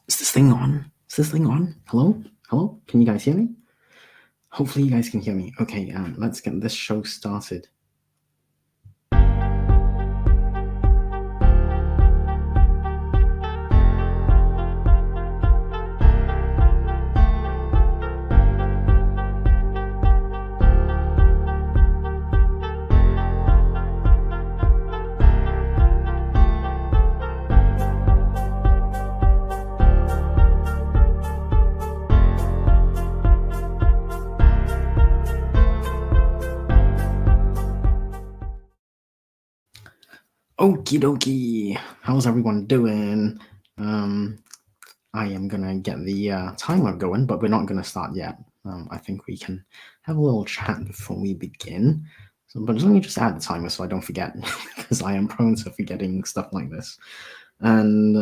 Is this thing on? Is this thing on? Hello? Hello? Can you guys hear me? Hopefully you guys can hear me. Okay, let's get this show started. Okie dokie. How's everyone doing? I am gonna get the timer going, but we're not gonna start yet. I think we can have a little chat before we begin. But let me just add the timer so I don't forget, because I am prone to forgetting stuff like this. And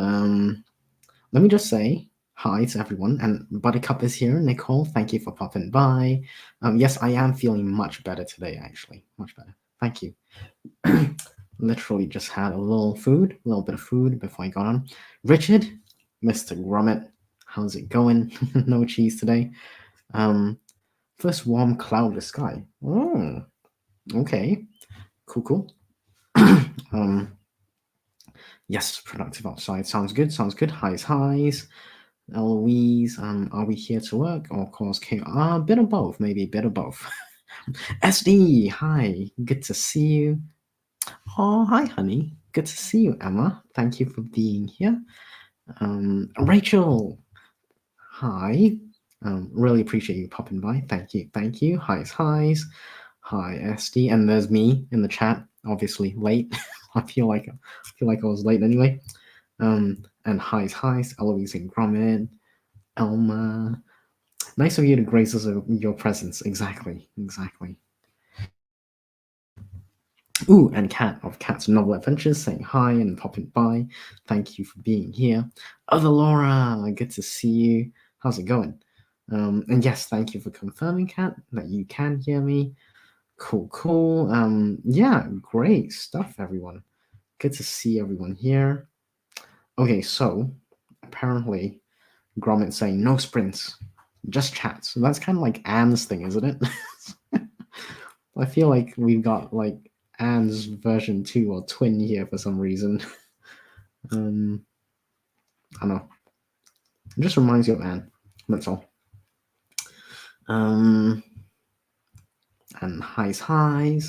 let me just say hi to everyone. And Buttercup is here. Nicole, thank you for popping by. Yes, I am feeling much better today, actually. Much better. Thank you. Literally just had a little bit of food before I got on. Richard, Mr. Gromit, how's it going? No cheese today. First warm cloudless sky. Oh, okay. Cool. Yes, productive outside. Sounds good. Highs. Eloise, are we here to work or cause chaos? A bit of both, maybe a bit of both. SD, hi, good to see you. Oh, hi, honey. Good to see you, Emma. Thank you for being here. Rachel, hi. Really appreciate you popping by. Thank you. Highs. Hi, SD. And there's me in the chat, obviously late. I feel like I was late anyway. And highs. Eloise and Gromit. Elma. Nice of you to grace us with your presence. Exactly. Ooh, and Cat of Cat's Novel Adventures saying hi and popping by. Thank you for being here. Other Laura, good to see you. How's it going? And yes, thank you for confirming, Cat, that you can hear me. Cool. Yeah, great stuff, everyone. Good to see everyone here. Okay, so apparently Gromit's saying no sprints, just chats. So that's kind of like Anne's thing, isn't it? I feel like we've got like Anne's version 2 or twin here for some reason. I don't know. It just reminds you of Anne. That's all. And highs.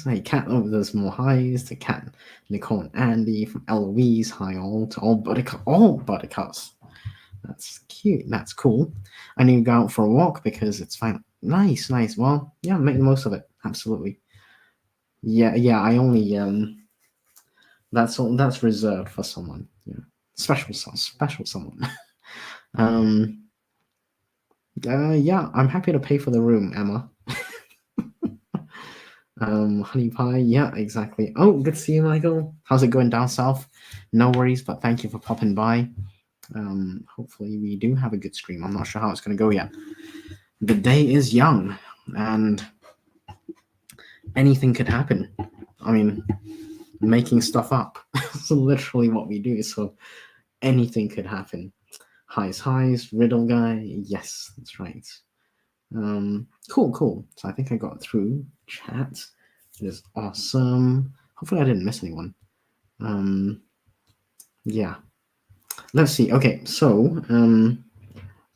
Hey, Cat. Oh, there's more highs to Cat, Nicole, and Andy. From Eloise, hi all to all buttercups. That's cute. That's cool. I need to go out for a walk because it's fine. Nice. Well, yeah, make the most of it. Absolutely. Yeah. I only that's reserved for someone. Yeah, special someone. Yeah, I'm happy to pay for the room, Emma. Honey pie, yeah, exactly. Oh, good to see you, Michael. How's it going down south? No worries, but thank you for popping by. Hopefully we do have a good stream. I'm not sure how it's going to go yet. The day is young, and anything could happen. I mean, making stuff up is literally what we do, so anything could happen. Highs, riddle guy. Yes, that's right. Cool. So I think I got through chat. It is awesome. Hopefully I didn't miss anyone. Yeah. Let's see. Okay, so I'm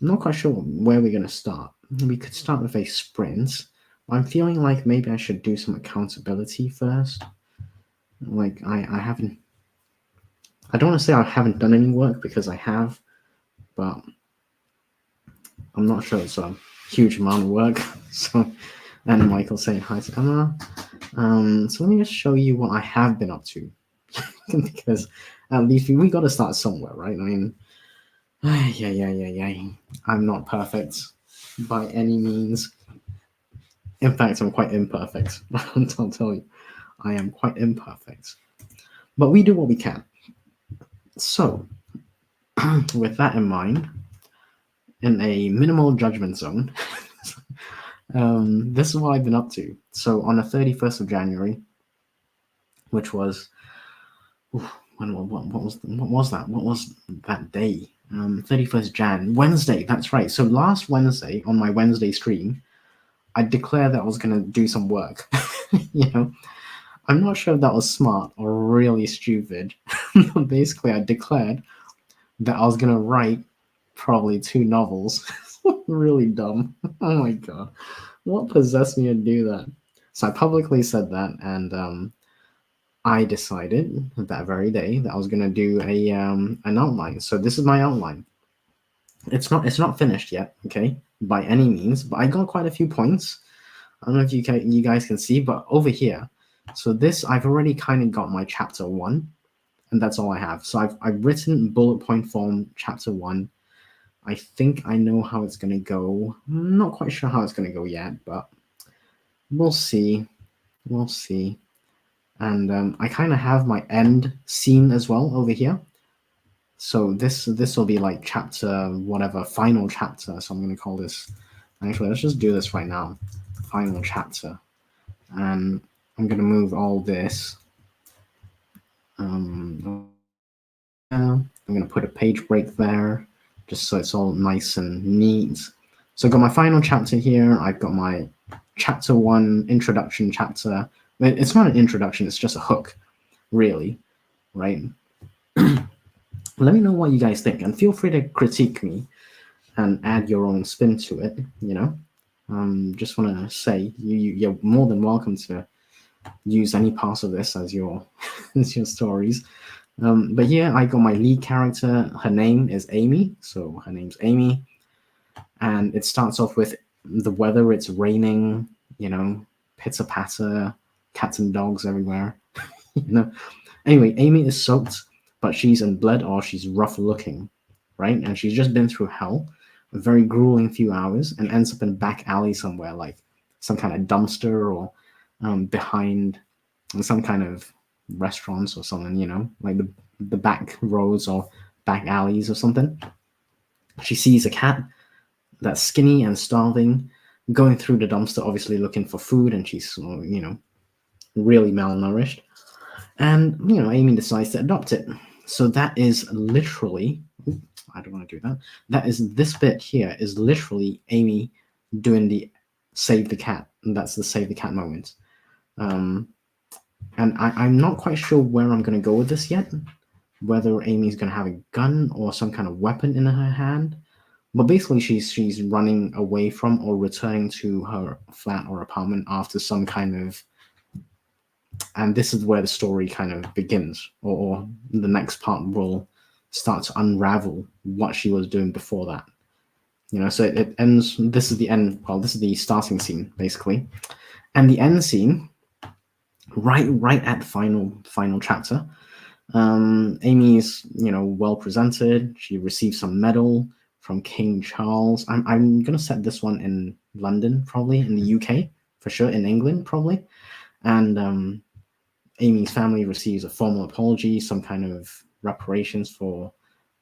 not quite sure where we're going to start. We could start with a sprint. I'm feeling like maybe I should do some accountability first. Like I don't want to say I haven't done any work because I have, but I'm not sure it's a huge amount of work. So, and Michael saying hi to Emma. So let me just show you what I have been up to, because at least we got to start somewhere, right? I mean, yeah. I'm not perfect by any means. In fact, I'm quite imperfect. I'll tell you, I am quite imperfect. But we do what we can. So, with that in mind, in a minimal judgment zone, this is what I've been up to. So on the 31st of January, which was what was that? What was that day? 31st Jan, Wednesday. That's right. So last Wednesday on my Wednesday stream, I declared that I was gonna do some work. You know, I'm not sure if that was smart or really stupid. Basically, I declared that I was gonna write probably 2 novels. Really dumb. Oh my god, what possessed me to do that? So I publicly said that, and I decided that very day that I was gonna do an outline. So this is my outline. It's not finished yet, okay, by any means, but I got quite a few points. I don't know if you guys can see, but over here, so this I've already kind of got my chapter 1, and that's all I have. So I've written bullet point form chapter 1. I think I know how it's gonna go. I'm not quite sure how it's gonna go yet, but we'll see. We'll see. And I kind of have my end scene as well over here. So this will be like chapter whatever, final chapter. So I'm gonna call this. Actually, let's just do this right now. Final chapter, and I'm gonna move all this. I'm gonna put a page break there, just so it's all nice and neat. So I've got my final chapter here. I've got my chapter 1 introduction chapter. It's not an introduction, it's just a hook, really, right? Let me know what you guys think, and feel free to critique me and add your own spin to it, you know? Just want to say, you're more than welcome to use any parts of this as your, as your stories. But here I got my lead character. Her name is Amy, so her name's Amy. And it starts off with the weather. It's raining, you know, pitter patter, cats and dogs everywhere. You know. Anyway, Amy is soaked, but she's in blood, or she's rough looking, right? And she's just been through hell, a very grueling few hours, and ends up in a back alley somewhere, like some kind of dumpster or behind some kind of restaurants or something, you know, like the back roads or back alleys or something. She sees a cat that's skinny and starving, going through the dumpster, obviously looking for food, and she's, you know, really malnourished. And, you know, Amy decides to adopt it. So that is literally, I don't want to do that. That is, this bit here is literally Amy doing the save the cat. And that's the save the cat moment. And I'm not quite sure where I'm going to go with this yet. Whether Amy's going to have a gun or some kind of weapon in her hand. But basically, she's running away from or returning to her flat or apartment after some kind of, and this is where the story kind of begins, or the next part will start to unravel what she was doing before that. You know, so it ends. This is the end. Well, this is the starting scene basically, and the end scene, right at the final chapter. Amy is, you know, well presented. She received some medal from King Charles. I'm gonna set this one in London, probably in the UK for sure, in England probably, and Amy's family receives a formal apology, some kind of reparations for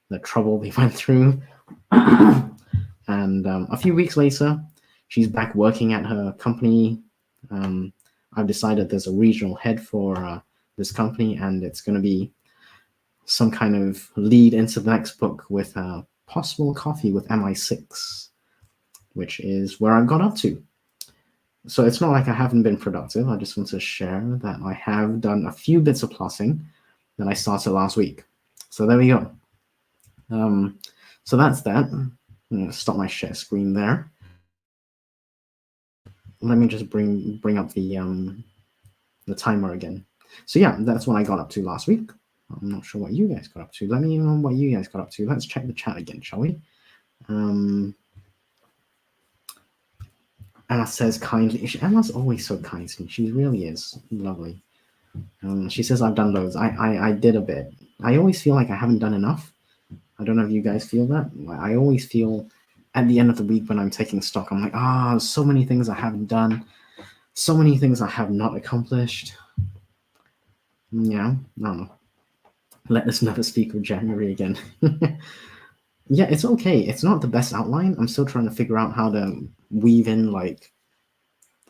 the trouble they went through. And a few weeks later, she's back working at her company. I've decided there's a regional head for this company, and it's going to be some kind of lead into the next book with possible coffee with MI6, which is where I've got up to. So it's not like I haven't been productive. I just want to share that I have done a few bits of plotting that I started last week. So there we go. So that's that. I'm going to stop my share screen there. Let me just bring up the timer again. So yeah, that's what I got up to last week. I'm not sure what you guys got up to. Let me know what you guys got up to. Let's check the chat again, shall we? Emma says kindly. Emma's always so kind to me. She really is lovely. She says I've done loads. I did a bit. I always feel like I haven't done enough. I don't know if you guys feel that. I always feel at the end of the week when I'm taking stock, I'm like, so many things I haven't done. So many things I have not accomplished. Yeah, I don't know. Let us never speak of January again. Yeah, it's okay. It's not the best outline. I'm still trying to figure out how to weave in like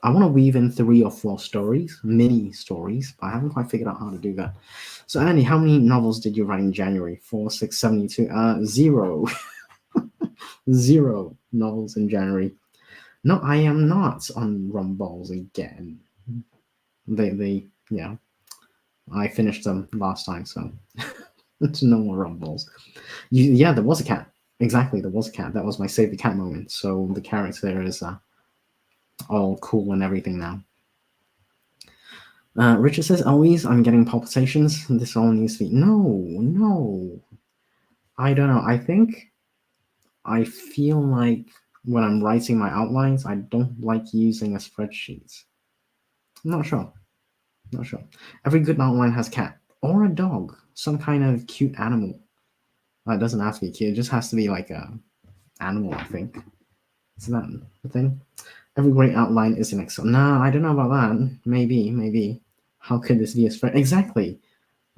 I want to weave in 3 or 4 stories, mini stories, but I haven't quite figured out how to do that. So, Andy, how many novels did you write in January? 4, 6, 72? 0. 0 novels in January. No, I am not on Rumballs again. Yeah. I finished them last time, so no more Rumballs. Yeah, there was a cat. Exactly, there was a cat. That was my save the cat moment. So the character is all cool and everything now. Richard says, always, I'm getting palpitations. This all needs to be... No. I don't know. I feel like when I'm writing my outlines, I don't like using a spreadsheet. I'm not sure. Every good outline has cat or a dog, some kind of cute animal. It doesn't have to be cute. It just has to be like a animal, I think. Isn't that the thing? Every great outline is in Excel. Nah, I don't know about that. Maybe. How could this be a spread? Exactly.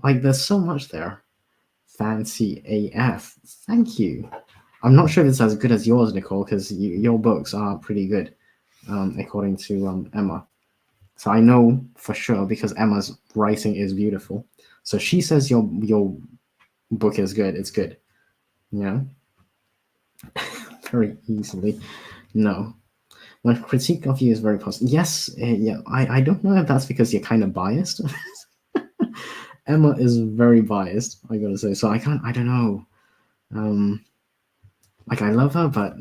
Like, there's so much there. Fancy AF. Thank you. I'm not sure if it's as good as yours, Nicole, because your books are pretty good, according to Emma. So I know for sure because Emma's writing is beautiful. So she says your book is good. It's good. Yeah. Very easily. No. My critique of you is very positive. Yes, yeah. I don't know if that's because you're kind of biased. Emma is very biased, I gotta say. So I don't know. Like, I love her, but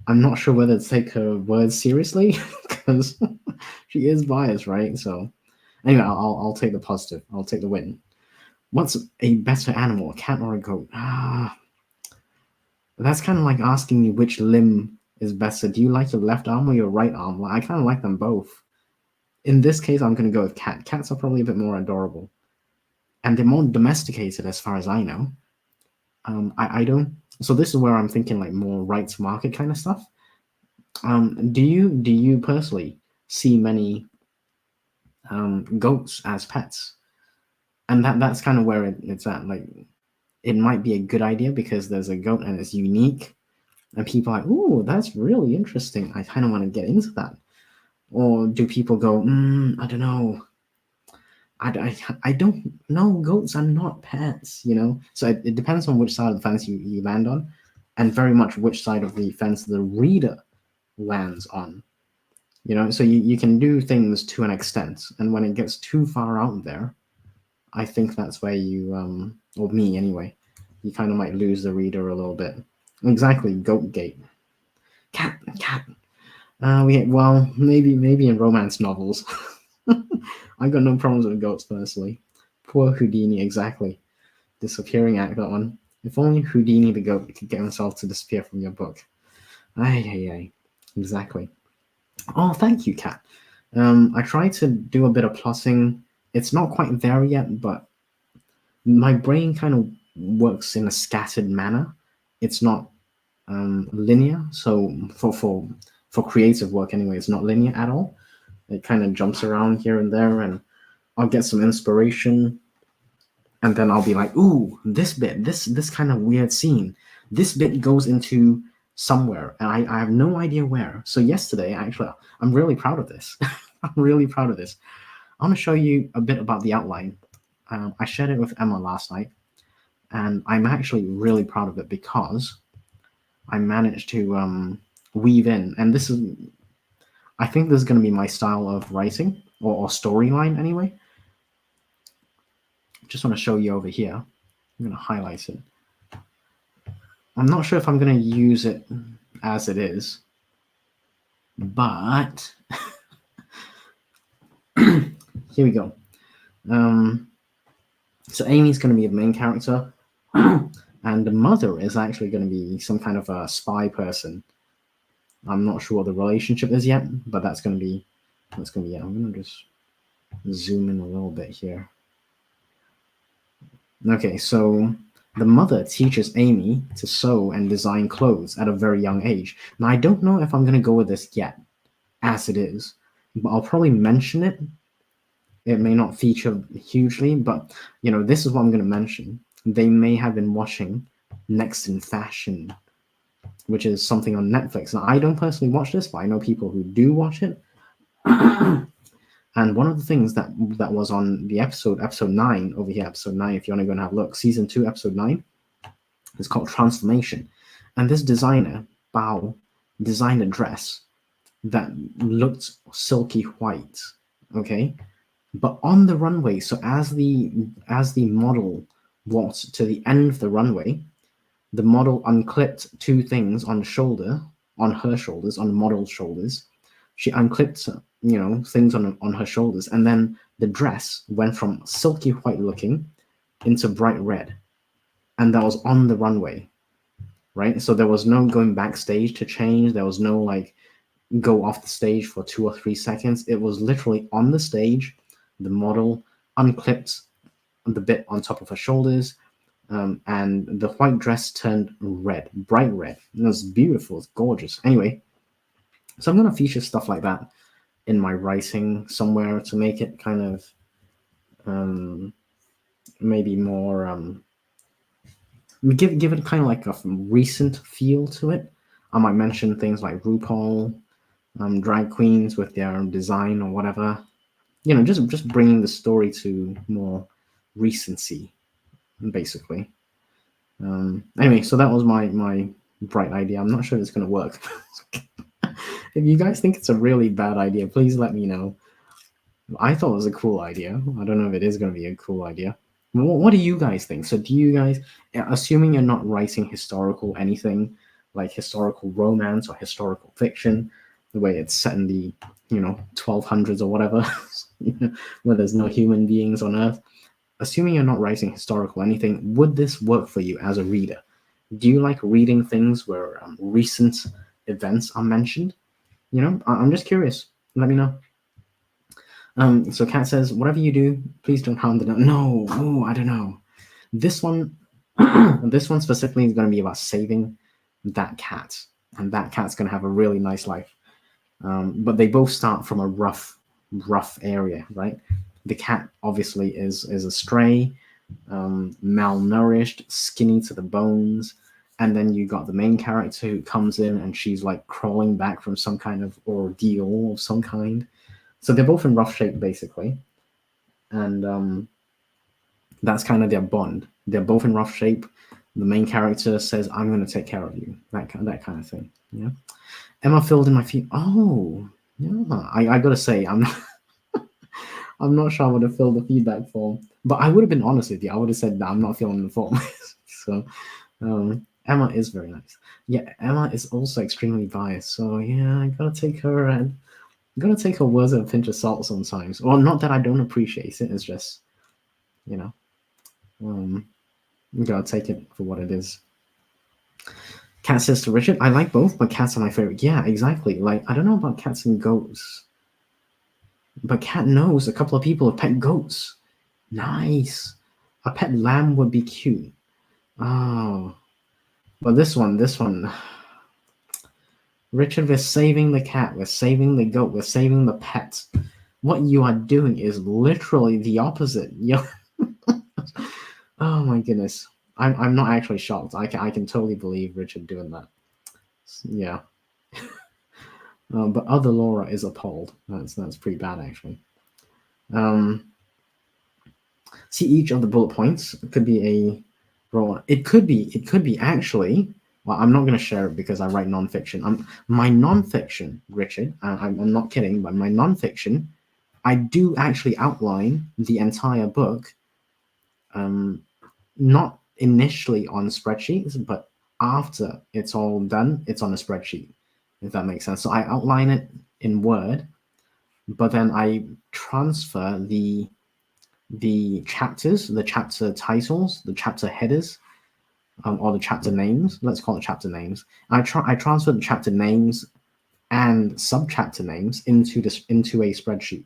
I'm not sure whether to take her words seriously because she is biased, right? So anyway, I'll take the positive. I'll take the win. What's a better animal, a cat or a goat? That's kind of like asking me which limb is better. Do you like your left arm or your right arm? Like, I kind of like them both. In this case, I'm going to go with cat. Cats are probably a bit more adorable. And they're more domesticated as far as I know. I don't... So this is where I'm thinking like more rights market kind of stuff. Do you personally see many goats as pets? And that's kind of where it's at. Like, it might be a good idea because there's a goat and it's unique, and people are like, "Ooh, that's really interesting. I kind of want to get into that." Or do people go, I don't know. I don't know. Goats are not pets, you know? So it depends on which side of the fence you land on, and very much which side of the fence the reader lands on. You know, so you can do things to an extent, and when it gets too far out there, I think that's where you, or me anyway, you kind of might lose the reader a little bit. Exactly, goat gate. Cat. Well, maybe in romance novels. I've got no problems with goats personally. Poor Houdini, exactly. Disappearing act, that one. If only Houdini the goat could get himself to disappear from your book. Ay. Exactly. Oh, thank you, Kat. I tried to do a bit of plotting. It's not quite there yet, but my brain kind of works in a scattered manner. It's not linear. So for creative work anyway, it's not linear at all. It kind of jumps around here and there, and I'll get some inspiration, and then I'll be like, "Ooh, this bit, this kind of weird scene, this bit goes into somewhere, and I have no idea where." So yesterday, actually, I'm really proud of this. I'm really proud of this. I want to show you a bit about the outline. I shared it with Emma last night, and I'm actually really proud of it because I managed to weave in, and I think this is going to be my style of writing or storyline anyway. Just want to show you over here. I'm going to highlight it. I'm not sure if I'm going to use it as it is, but here we go. So Amy's going to be the main character, and the mother is actually going to be some kind of a spy person. I'm not sure what the relationship is yet, but that's going to be it. I'm going to just zoom in a little bit here. Okay, so the mother teaches Amy to sew and design clothes at a very young age. Now, I don't know if I'm going to go with this yet, as it is, but I'll probably mention it. It may not feature hugely, but, you know, this is what I'm going to mention. They may have been watching Next in Fashion, which is something on Netflix. Now, I don't personally watch this, but I know people who do watch it. And one of the things that was on the episode 9 over here, episode 9, if you want to go and have a look, season 2, episode 9, is called Transformation. And this designer, Bao, designed a dress that looked silky white, okay? But on the runway, so as the model walked to the end of the runway, the model unclipped two things on her shoulders, on the model's shoulders. She unclipped, things on her shoulders, and then the dress went from silky white looking into bright red, and that was on the runway, right? So there was no going backstage to change. There was no like go off the stage for 2 or 3 seconds. It was literally on the stage. The model unclipped the bit on top of her shoulders, and the white dress turned red, bright red. It was beautiful. It's gorgeous. Anyway, so I'm going to feature stuff like that in my writing somewhere to make it kind of maybe more give it kind of like a recent feel to it. I might mention things like RuPaul, drag queens with their design or whatever. Just bringing the story to more recency, basically. Anyway, so that was my bright idea. I'm not sure if it's going to work. If you guys think it's a really bad idea, please let me know. I thought it was a cool idea. I don't know if it is going to be a cool idea. What do you guys think? So do you guys, assuming you're not writing historical anything, like historical romance or historical fiction, the way it's set in the 1200s or whatever, where there's no human beings on Earth, assuming you're not writing historical anything, would this work for you as a reader? Do you like reading things where recent events are mentioned? I'm just curious. Let me know. So Kat says, whatever you do, please don't harm the... No, I don't know. This one, this one specifically is going to be about saving that cat. And that cat's going to have a really nice life. But they both start from a rough area, right? The cat obviously is a stray, malnourished, skinny to the bones. And then you got the main character who comes in and she's like crawling back from some kind of ordeal of some kind. So they're both in rough shape, basically. And that's kind of their bond. They're both in rough shape. The main character says, I'm going to take care of you. That kind of thing. Yeah. Emma filled in my feet. Oh, yeah. I got to say, I'm not sure I would have filled the feedback form. But I would have been honest with you. I would have said that I'm not filling the form. So Emma is very nice. Yeah, Emma is also extremely biased. So yeah, I got to take her and... I'm gonna take her words with a pinch of salt sometimes. Well, not that I don't appreciate it. It's just, you gotta take it for what it is. Cat says to Richard, I like both, but cats are my favorite. Yeah, exactly. Like, I don't know about cats and goats, but Cat knows a couple of people have pet goats. Nice. A pet lamb would be cute. Oh, but this one. Richard, we're saving the cat, we're saving the goat, we're saving the pet. What you are doing is literally the opposite. Oh my goodness. I'm not actually shocked. I can totally believe Richard doing that. Yeah. But other Laura is appalled. That's pretty bad, actually. See, each of the bullet points could be a role. It could be actually... Well, I'm not going to share it because I write nonfiction. My nonfiction, Richard, I'm not kidding, but my nonfiction, I do actually outline the entire book, not initially on spreadsheets, but after it's all done, it's on a spreadsheet, if that makes sense. So I outline it in Word, but then I transfer the chapters, the chapter titles, the chapter headers, or the chapter names. Let's call it chapter names. I transfer the chapter names and subchapter names into a spreadsheet.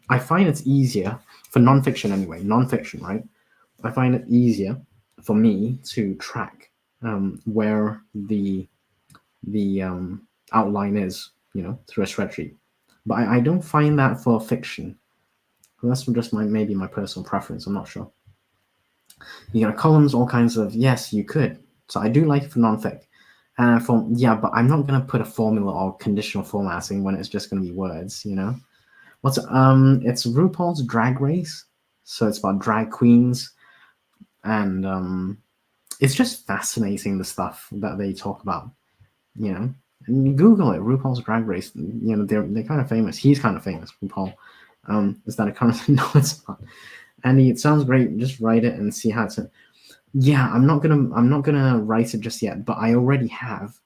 I find it's easier for nonfiction anyway. Nonfiction, right? I find it easier for me to track where the outline is, through a spreadsheet. But I don't find that for fiction. That's just maybe my personal preference. I'm not sure. You got columns, all kinds of... Yes, you could. So I do like it for nonfic. But I'm not gonna put a formula or conditional formatting when it's just gonna be words, you know. It's RuPaul's Drag Race, so it's about drag queens, and it's just fascinating the stuff that they talk about, you know. And you Google it, RuPaul's Drag Race. You know, they're kind of famous. He's kind of famous, RuPaul. Is that a kind no, it's not. Andy, it sounds great. Just write it and see how to. Yeah, I'm not gonna write it just yet, but I already have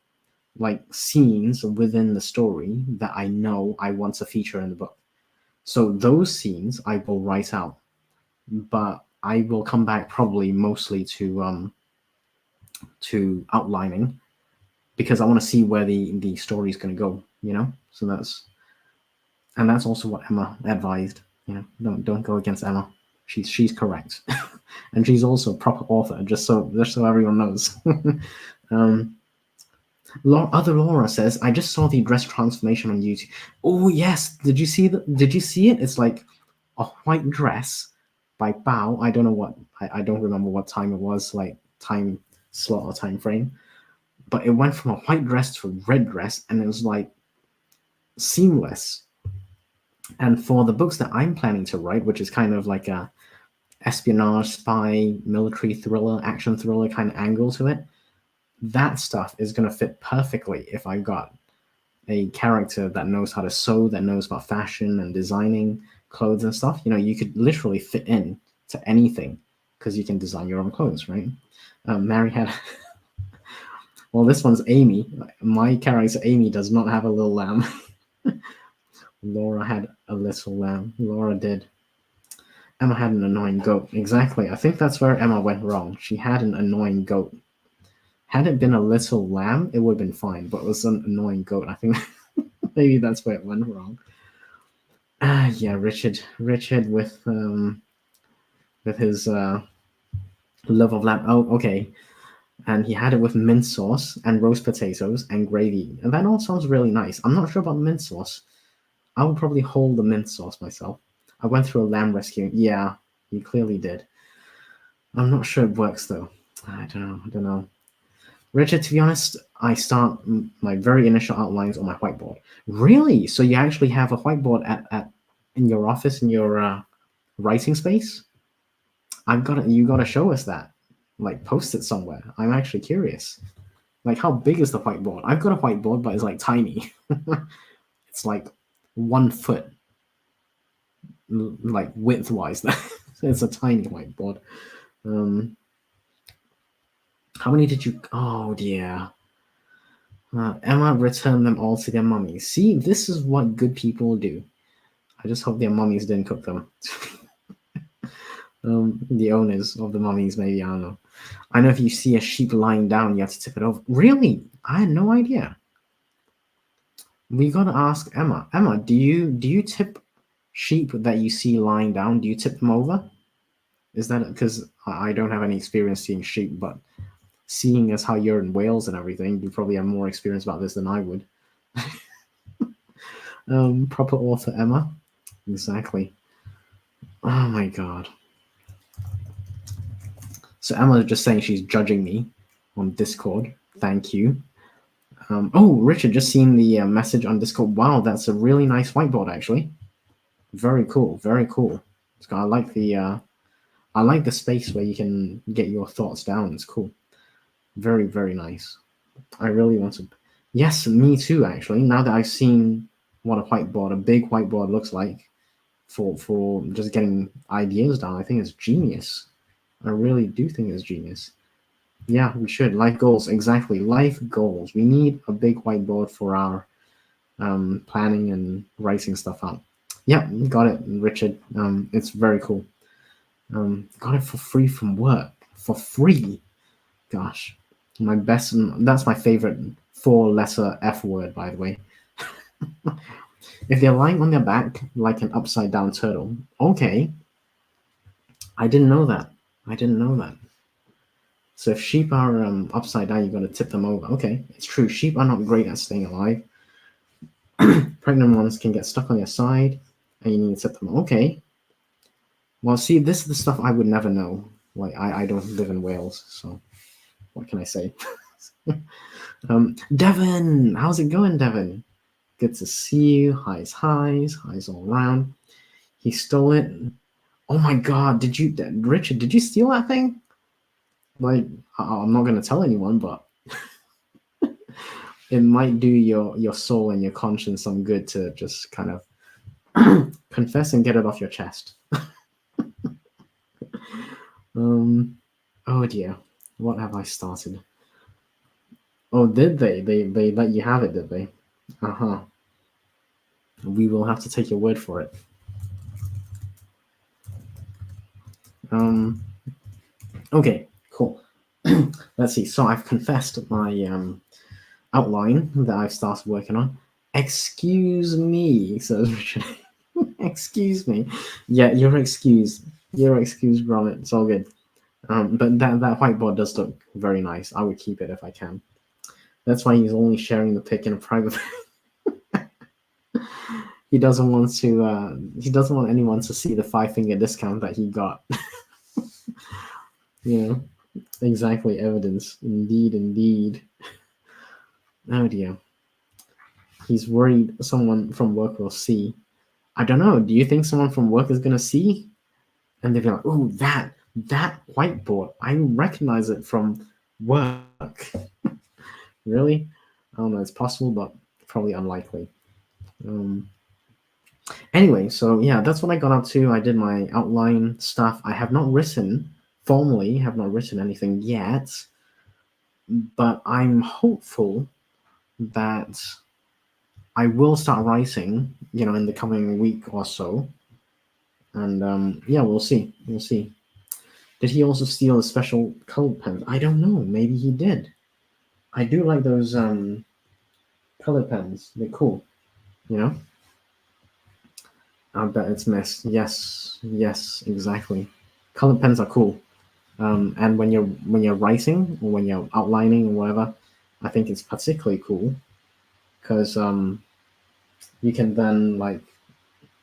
like scenes within the story that I know I want to feature in the book. So those scenes I will write out, but I will come back probably mostly to outlining because I want to see where the story is going to go. You know, so that's also what Emma advised. You know, don't go against Emma. She's correct, and she's also a proper author. Just so everyone knows. Other Laura says, I just saw the dress transformation on YouTube. Oh yes, did you see that? Did you see it? It's like a white dress by Bao. I don't know what I don't remember what time it was, like time slot or time frame. But it went from a white dress to a red dress, and it was like seamless. And for the books that I'm planning to write, which is kind of like a espionage, spy, military thriller, action thriller kind of angle to it, that stuff is going to fit perfectly if I got a character that knows how to sew, that knows about fashion and designing clothes and stuff. You know, you could literally fit in to anything because you can design your own clothes, right? Mary had. Well, this one's Amy. My character Amy does not have a little lamb. Laura had a little lamb. Laura did. Emma had an annoying goat. Exactly. I think that's where Emma went wrong. She had an annoying goat. Had it been a little lamb, it would have been fine, but it was an annoying goat. I think maybe that's where it went wrong. Yeah, Richard with his love of lamb. Oh, okay. And he had it with mint sauce and roast potatoes and gravy, and that all sounds really nice. I'm not sure about mint sauce. I would probably hold the mint sauce myself. I went through a lamb rescue. Yeah, you clearly did. I'm not sure it works though. I don't know. Richard, to be honest, I start my very initial outlines on my whiteboard. Really? So you actually have a whiteboard at in your office, in your writing space? You gotta show us that. Like post it somewhere. I'm actually curious. Like how big is the whiteboard? I've got a whiteboard, but it's like tiny. It's like 1 foot, like width-wise. It's a tiny whiteboard. How many did you? Oh dear. Emma returned them all to their mummies. See, this is what good people do. I just hope their mummies didn't cook them. The owners of the mummies, maybe, I don't know. I know if you see a sheep lying down, you have to tip it over. Really? I had no idea. We gotta ask Emma. Emma, do you tip sheep that you see lying down? Do you tip them over? Is that because I don't have any experience seeing sheep, but seeing as how you're in Wales and everything, you probably have more experience about this than I would. Proper author Emma. Exactly. Oh my god. So Emma is just saying she's judging me on Discord. Thank you. Oh, Richard, just seen the message on Discord. Wow, that's a really nice whiteboard, actually. Very cool. Very cool. I like the space where you can get your thoughts down. It's cool. Very, very nice. I really want to. Yes, me too. Actually, now that I've seen what a big whiteboard looks like for just getting ideas down, I think it's genius. I really do think it's genius. Yeah, we should. Life goals, exactly. Life goals. We need a big whiteboard for our planning and writing stuff out. Yeah, got it, Richard. It's very cool. Got it for free from work. For free. Gosh. That's my favorite 4-letter F word, by the way. If they're lying on their back like an upside down turtle. Okay. I didn't know that. So if sheep are upside down, you're going to tip them over. Okay, it's true. Sheep are not great at staying alive. Pregnant ones can get stuck on their side, and you need to tip them. Okay. Well, see, this is the stuff I would never know. Like, I don't live in Wales, so what can I say? Devin, how's it going, Devin? Good to see you. Highs all around. He stole it. Oh my God! Richard? Did you steal that thing? Like, I'm not gonna tell anyone, but it might do your soul and your conscience some good to just kind of confess and get it off your chest. Oh dear, what have I started? Oh, did they? They let you have it, did they? Uh-huh. We will have to take your word for it. Okay, cool. Let's see. So I've confessed my outline that I've started working on. Excuse me, says Richard. Excuse me. Yeah, you're excused. You're excused, Gromit. It's all good. But that whiteboard does look very nice. I would keep it if I can. That's why he's only sharing the pic in a private. He doesn't want to. He doesn't want anyone to see the 5-finger discount that he got. You know, exactly. Evidence. Indeed. Oh dear. He's worried someone from work will see. I don't know. Do you think someone from work is gonna see? And they'll be like, "Oh, that whiteboard. I recognize it from work." Really? I don't know. It's possible, but probably unlikely. Anyway, so yeah, that's what I got up to. I did my outline stuff. I have not written formally, have not written anything yet, but I'm hopeful that I will start writing, in the coming week or so. And yeah, we'll see. We'll see. Did he also steal a special colored pen? I don't know. Maybe he did. I do like those colored pens. They're cool. You know. I bet it's missed. Yes, exactly. Colored pens are cool. And when you're writing or when you're outlining or whatever, I think it's particularly cool because you can then like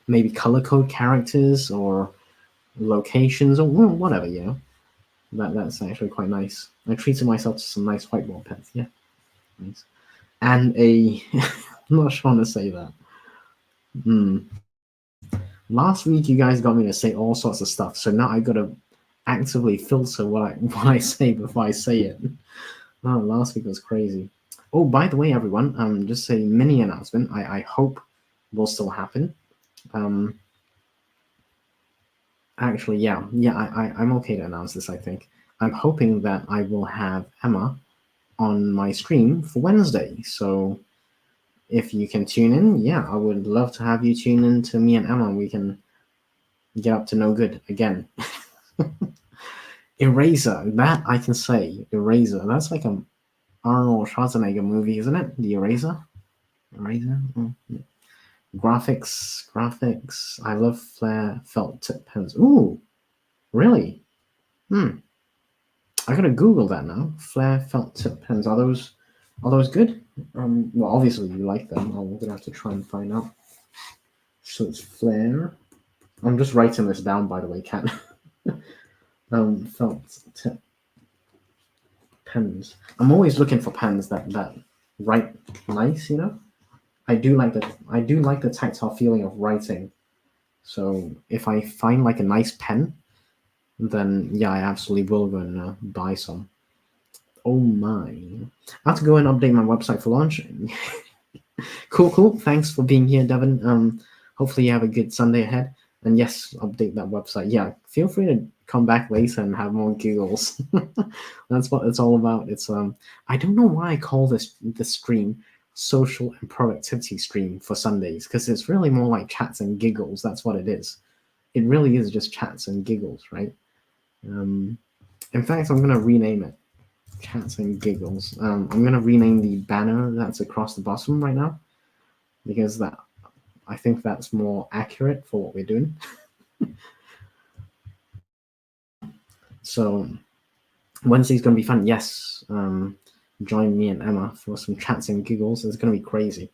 maybe color code characters or locations or whatever. That's actually quite nice. I treated myself to some nice whiteboard pens. Yeah, nice. And I'm not sure to say that. Last week you guys got me to say all sorts of stuff, so now I gotta actively filter what I say before I say it. Oh, last week was crazy. Oh, by the way, everyone, just a mini announcement. I hope will still happen. Actually, yeah, I'm okay to announce this. I think I'm hoping that I will have Emma on my stream for Wednesday. So if you can tune in, yeah, I would love to have you tune in to me and Emma. We can get up to no good again. Eraser, that I can say. Eraser, that's like a Arnold Schwarzenegger movie, isn't it? The Eraser. Graphics. I love flare felt tip pens. Ooh, really? I gotta Google that now. Flare felt tip pens. Are those good? Well, obviously you like them. I'm gonna have to try and find out. So it's flare. I'm just writing this down, by the way, Cat. Felt tip pens. I'm always looking for pens that write nice. I do like the tactile feeling of writing. So if I find like a nice pen, then yeah, I absolutely will go and buy some. Oh my! I have to go and update my website for launch. Cool. Thanks for being here, Devin. Hopefully you have a good Sunday ahead. And yes, update that website. Yeah, feel free to come back later and have more giggles. That's what it's all about. It's I don't know why I call this stream social and productivity stream for Sundays, because it's really more like chats and giggles. That's what it is. It really is just chats and giggles, right? In fact, I'm gonna rename it chats and giggles. I'm gonna rename the banner that's across the bottom right now, because I think that's more accurate for what we're doing. So Wednesday's gonna be fun. Yes, join me and Emma for some chats and giggles. It's gonna be crazy.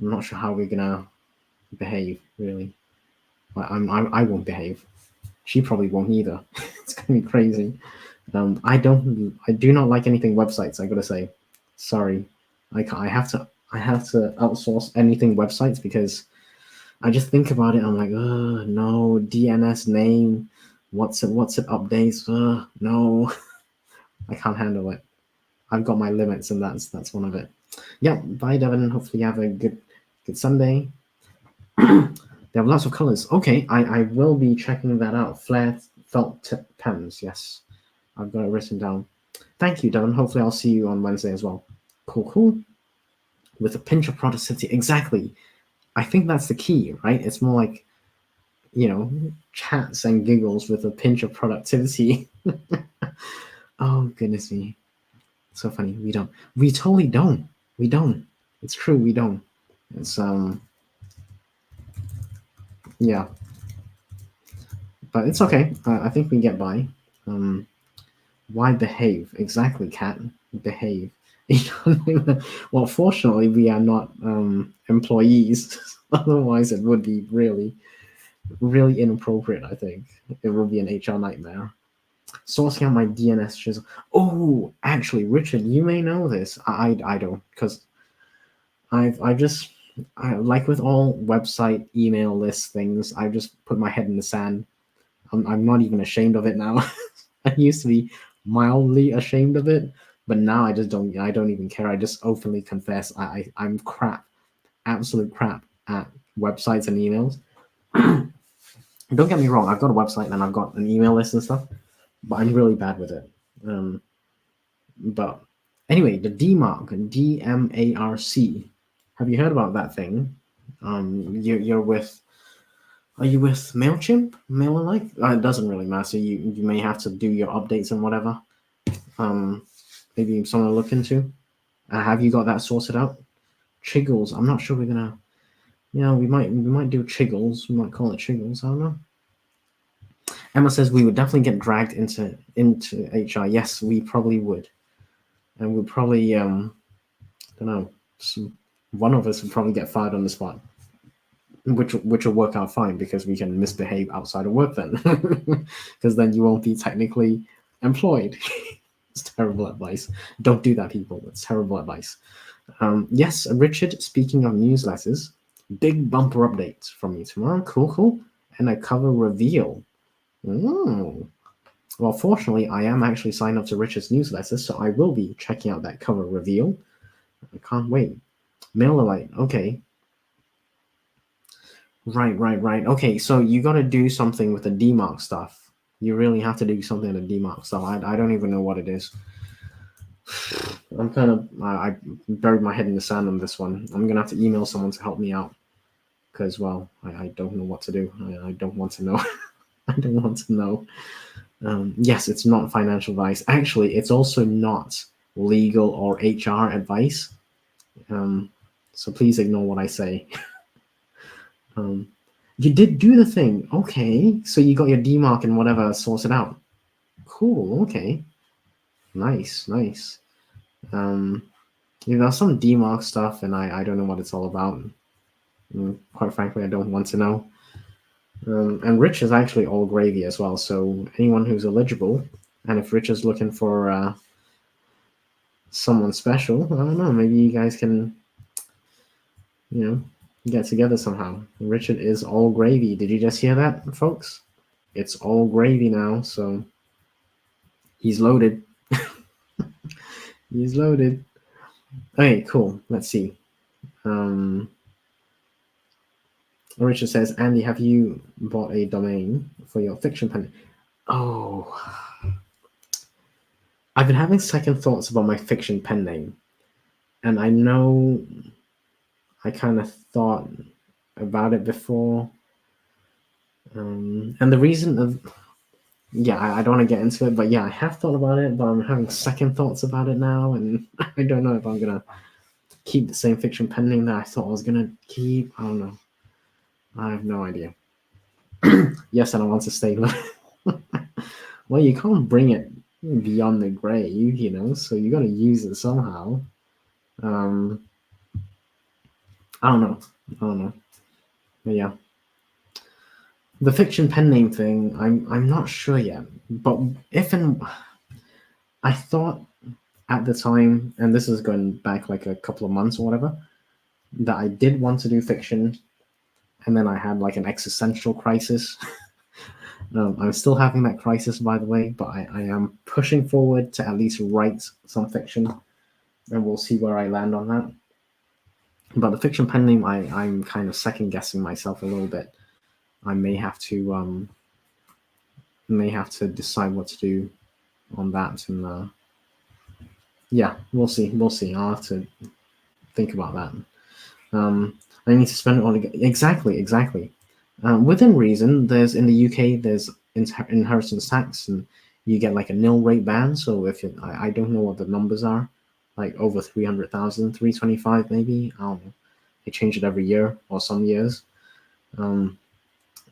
I'm not sure how we're gonna behave, really. I won't behave. She probably won't either. It's gonna be crazy. I do not like anything websites. I gotta say, Sorry, I can't. I have to outsource anything websites because I just think about it. I'm like, no, DNS name, what's it updates? No, I can't handle it. I've got my limits, and that's one of it. Yeah, bye, Devin. Hopefully, you have a good Sunday. They have lots of colors. Okay, I will be checking that out. Flare felt tip pens. Yes, I've got it written down. Thank you, Devin. Hopefully, I'll see you on Wednesday as well. Cool, cool. With a pinch of productivity. Exactly. I think that's the key, right? It's more like, chats and giggles with a pinch of productivity. Oh, goodness me. So funny. We don't. We totally don't. We don't. It's true. We don't. It's, yeah. But it's okay. I think we get by. Why behave? Exactly, Cat. Behave. Well, fortunately, we are not employees. Otherwise, it would be really, really inappropriate. I think it would be an HR nightmare. Sourcing out my DNS chisel. Oh, actually, Richard, you may know this. I don't, because I just like with all website email list things. I just put my head in the sand. I'm not even ashamed of it now. I used to be mildly ashamed of it, but now I just don't. I don't even care. I just openly confess I'm crap, absolute crap at websites and emails. Don't get me wrong. I've got a website and I've got an email list and stuff, but I'm really bad with it. But anyway, the DMARC, DMARC. Have you heard about that thing? You're with. Are you with Mailchimp, MailerLite? It doesnn't really matter. You may have to do your updates and whatever. Maybe something to look into. Have you got that sorted out? Chiggles. I'm not sure we're gonna. We might do Chiggles. We might call it Chiggles. I don't know. Emma says we would definitely get dragged into HR. Yes, we probably would, and we'd probably don't know. One of us would probably get fired on the spot, which will work out fine because we can misbehave outside of work then, because then you won't be technically employed. It's terrible advice. Don't do that, people. It's terrible advice. Yes, Richard, speaking of newsletters, big bumper update from me tomorrow. Cool, cool. And a cover reveal. Well, fortunately, I am actually signed up to Richard's newsletter, so I will be checking out that cover reveal. I can't wait. MailerLite, okay. Right. Okay, so you got to do something with the DMARC stuff. You really have to do something with the DMARC stuff. I don't even know what it is. I'm kind of I buried my head in the sand on this one. I'm gonna have to email someone to help me out because I don't know what to do. I don't want to know. I don't want to know. Yes, it's not financial advice. Actually, it's also not legal or HR advice. So please ignore what I say. You did do the thing. Okay, so you got your DMARC and whatever sorted out. Cool. Okay. Nice. There's some DMARC stuff, and I don't know what it's all about. Quite frankly, I don't want to know. And Rich is actually all gravy as well. So anyone who's eligible, and if Rich is looking for someone special, I don't know. Maybe you guys can, get together somehow. Richard is all gravy. Did you just hear that, folks? It's all gravy now. So he's loaded. He's loaded. Okay, cool. Let's see. Richard says, Andy, have you bought a domain for your fiction pen? Oh, I've been having second thoughts about my fiction pen name. And I know I kind of thought about it before. And the reason of, I don't want to get into it, but I have thought about it, but I'm having second thoughts about it now. And I don't know if I'm going to keep the same fiction pen name that I thought I was going to keep. I don't know. I have no idea. Yes, and I want to stay. Well, you can't bring it beyond the grave, so you got to use it somehow. I don't know. But yeah. The fiction pen name thing, I'm not sure yet. But I thought at the time, and this is going back like a couple of months or whatever, that I did want to do fiction, and then I had like an existential crisis. I'm still having that crisis, by the way, but I am pushing forward to at least write some fiction, and we'll see where I land on that. But the fiction pen name, I'm kind of second guessing myself a little bit. I may have to decide what to do on that, and yeah, we'll see. I'll have to think about that. I need to spend it on exactly. Within reason, there's in the UK there's inheritance tax, and you get like a nil rate ban. So if I don't know what the numbers are, like over 300,000, 325 maybe. I don't know. They change it every year or some years. I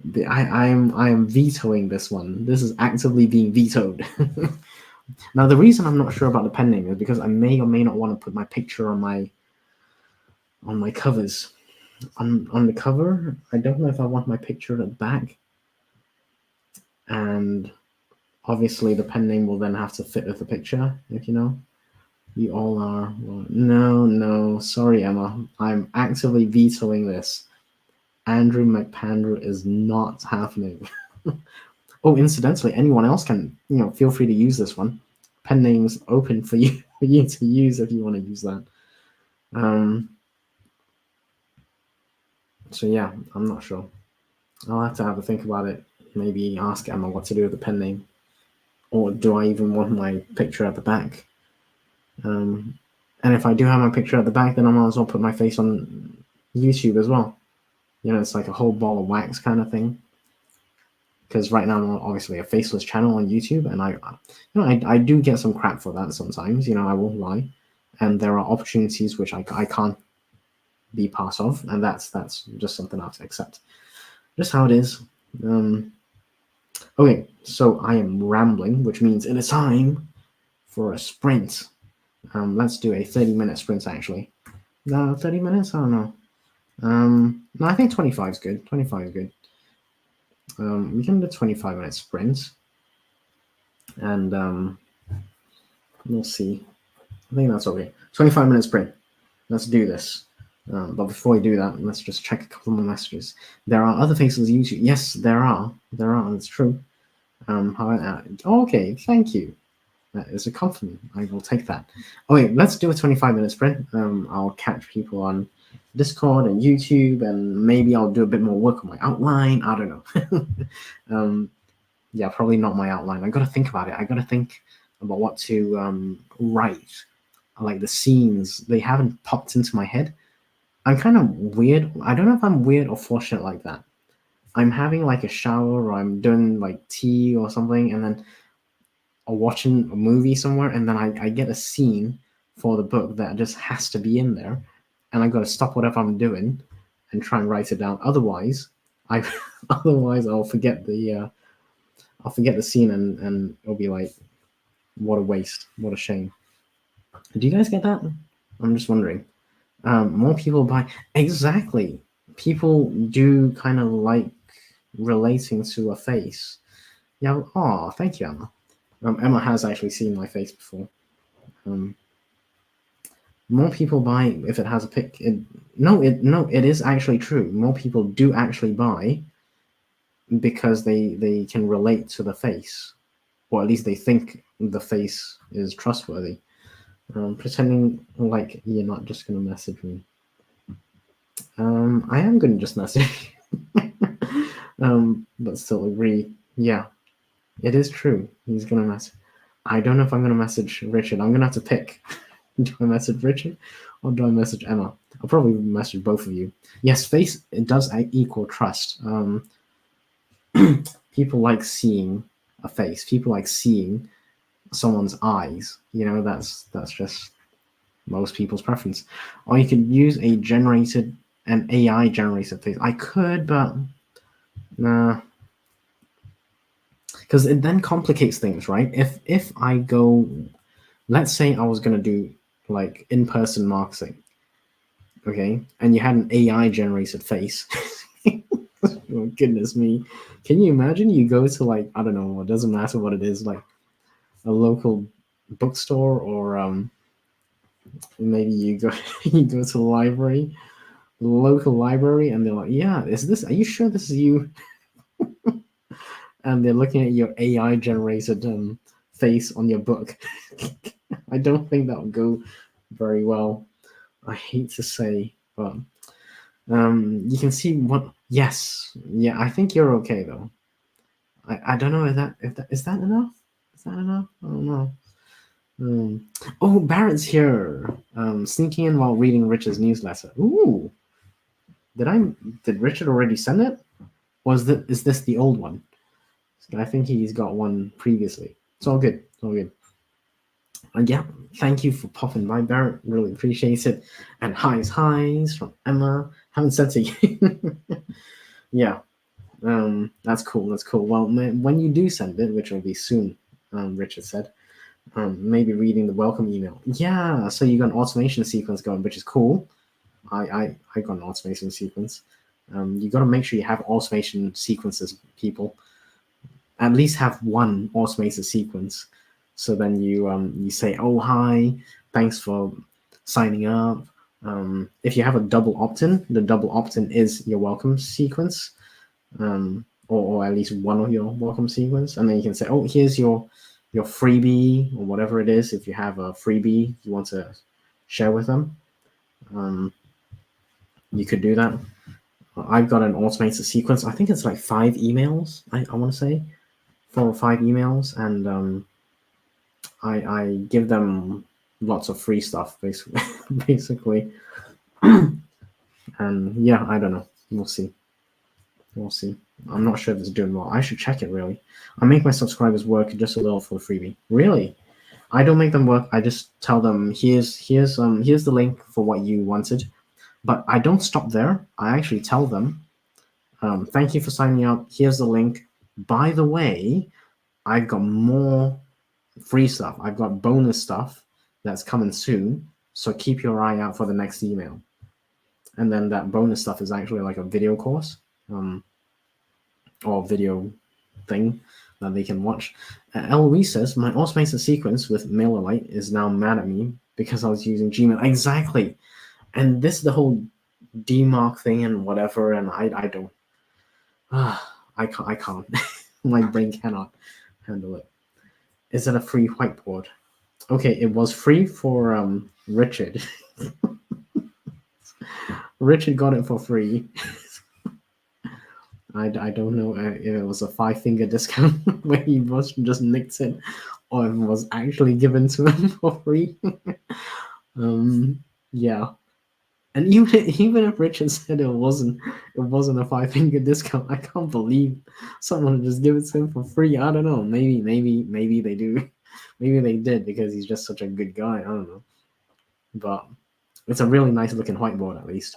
am vetoing this one. This is actively being vetoed. Now the reason I'm not sure about the pen name is because I may or may not want to put my picture on my covers. On the cover, I don't know if I want my picture at the back, and obviously the pen name will then have to fit with the picture, if you know. You all are. Well, no, sorry, Emma. I'm actively vetoing this. Andrew McPandrew is not happening. Oh, incidentally, anyone else can, feel free to use this one. Pen name's open for you to use if you want to use that. So yeah, I'm not sure. I'll have to have a think about it. Maybe ask Emma what to do with the pen name, or do I even want my picture at the back? And if I do have my picture at the back, then I might as well put my face on YouTube as well. It's like a whole ball of wax kind of thing. Because right now I'm obviously a faceless channel on YouTube, and I do get some crap for that sometimes. I won't lie, and there are opportunities which I can't be part of, and that's just something I have to accept. Just how it is. Okay, so I am rambling, which means it is time for a sprint. Let's do a 30-minute sprint, actually. No, 30 minutes? I don't know. No, I think 25 is good. 25 is good. We can do 25-minute sprints. And we'll see. I think that's okay. 25-minute sprint. Let's do this. But before we do that, let's just check a couple more messages. There are other faces on YouTube. Yes, there are. It's true. Okay, thank you. That is a compliment. I will take that. Okay, let's do a 25-minute sprint. I'll catch people on Discord and YouTube, and maybe I'll do a bit more work on my outline. I don't know. Yeah, probably not my outline. I got to think about it. I got to think about what to write. Like the scenes, they haven't popped into my head. I'm kind of weird. I don't know if I'm weird or fortunate like that. I'm having like a shower, or I'm doing like tea or something, and then or watching a movie somewhere, and then I get a scene for the book that just has to be in there, and I got to stop whatever I'm doing and try and write it down. Otherwise, I'll forget the scene, and it'll be like, what a waste, what a shame. Do you guys get that? I'm just wondering. More people buy exactly. People do kind of like relating to a face. Yeah. Oh, thank you, Emma. Emma has actually seen my face before. More people buy if it has a pic. It is actually true. More people do actually buy because they can relate to the face, or at least they think the face is trustworthy. Pretending like you're not just gonna message me. I am gonna just message. But still agree. Yeah, it is true. He's gonna message. I don't know if I'm gonna message Richard. I'm gonna have to pick. Do I message Richard or do I message Emma? I'll probably message both of you. Yes, face, it does equal trust. People like seeing a face. People like seeing someone's eyes. That's just most people's preference. Or you could use an AI generated face. I could, but nah. Because it then complicates things, right? If I go, let's say I was gonna do like in-person marketing, okay, and you had an AI generated face. Oh, goodness me. Can you imagine you go to like, I don't know, it doesn't matter what it is, like a local bookstore, or maybe you go you go to the library, local library, and they're like, yeah, are you sure this is you? And they're looking at your AI generated face on your book. I don't think that would go very well. I hate to say, but you can see what. Yes, yeah, I think you're okay though. I don't know if that is that enough. Is that enough? I don't know. Oh, Barrett's here. Sneaking in while reading Richard's newsletter. Ooh, did I? Did Richard already send it? Is this the old one? I think he's got one previously. It's all good. It's all good. And yeah, thank you for popping by, Barrett. Really appreciate it. And highs from Emma. Haven't sent it yet. Yeah, that's cool. That's cool. Well, when you do send it, which will be soon, Richard said, maybe reading the welcome email. Yeah, so you got an automation sequence going, which is cool. I got an automation sequence. You got to make sure you have automation sequences, people. At least have one automated sequence. So then you say, oh, hi, thanks for signing up. If you have a double opt-in, the double opt-in is your welcome sequence, or at least one of your welcome sequence. And then you can say, oh, here's your freebie or whatever it is. If you have a freebie you want to share with them, you could do that. I've got an automated sequence. I think it's like 5 emails. I want to say 4 or 5 emails, and I give them lots of free stuff, basically. basically. And yeah, I don't know. We'll see. We'll see. I'm not sure if it's doing well. I should check it, really. I make my subscribers work just a little for the freebie. Really? I don't make them work. I just tell them, here's the link for what you wanted. But I don't stop there. I actually tell them, thank you for signing up. Here's the link. By the way, I've got more free stuff. I've got bonus stuff that's coming soon. So keep your eye out for the next email. And then that bonus stuff is actually like a video course, or video thing that they can watch. Eloise says, my automated sequence with MailerLite is now mad at me because I was using Gmail. Exactly. And this is the whole DMARC thing and whatever, and I don't. I can't. My brain cannot handle it. Is it a free whiteboard? Okay, it was free for Richard. Richard got it for free. I don't know if it was a 5-finger discount where he was just nicked it, or if it was actually given to him for free. Yeah. And even if Richard said it wasn't a 5-finger discount, I can't believe someone would just give it to him for free. I don't know. Maybe they do. Maybe they did because he's just such a good guy. I don't know. But it's a really nice looking whiteboard, at least.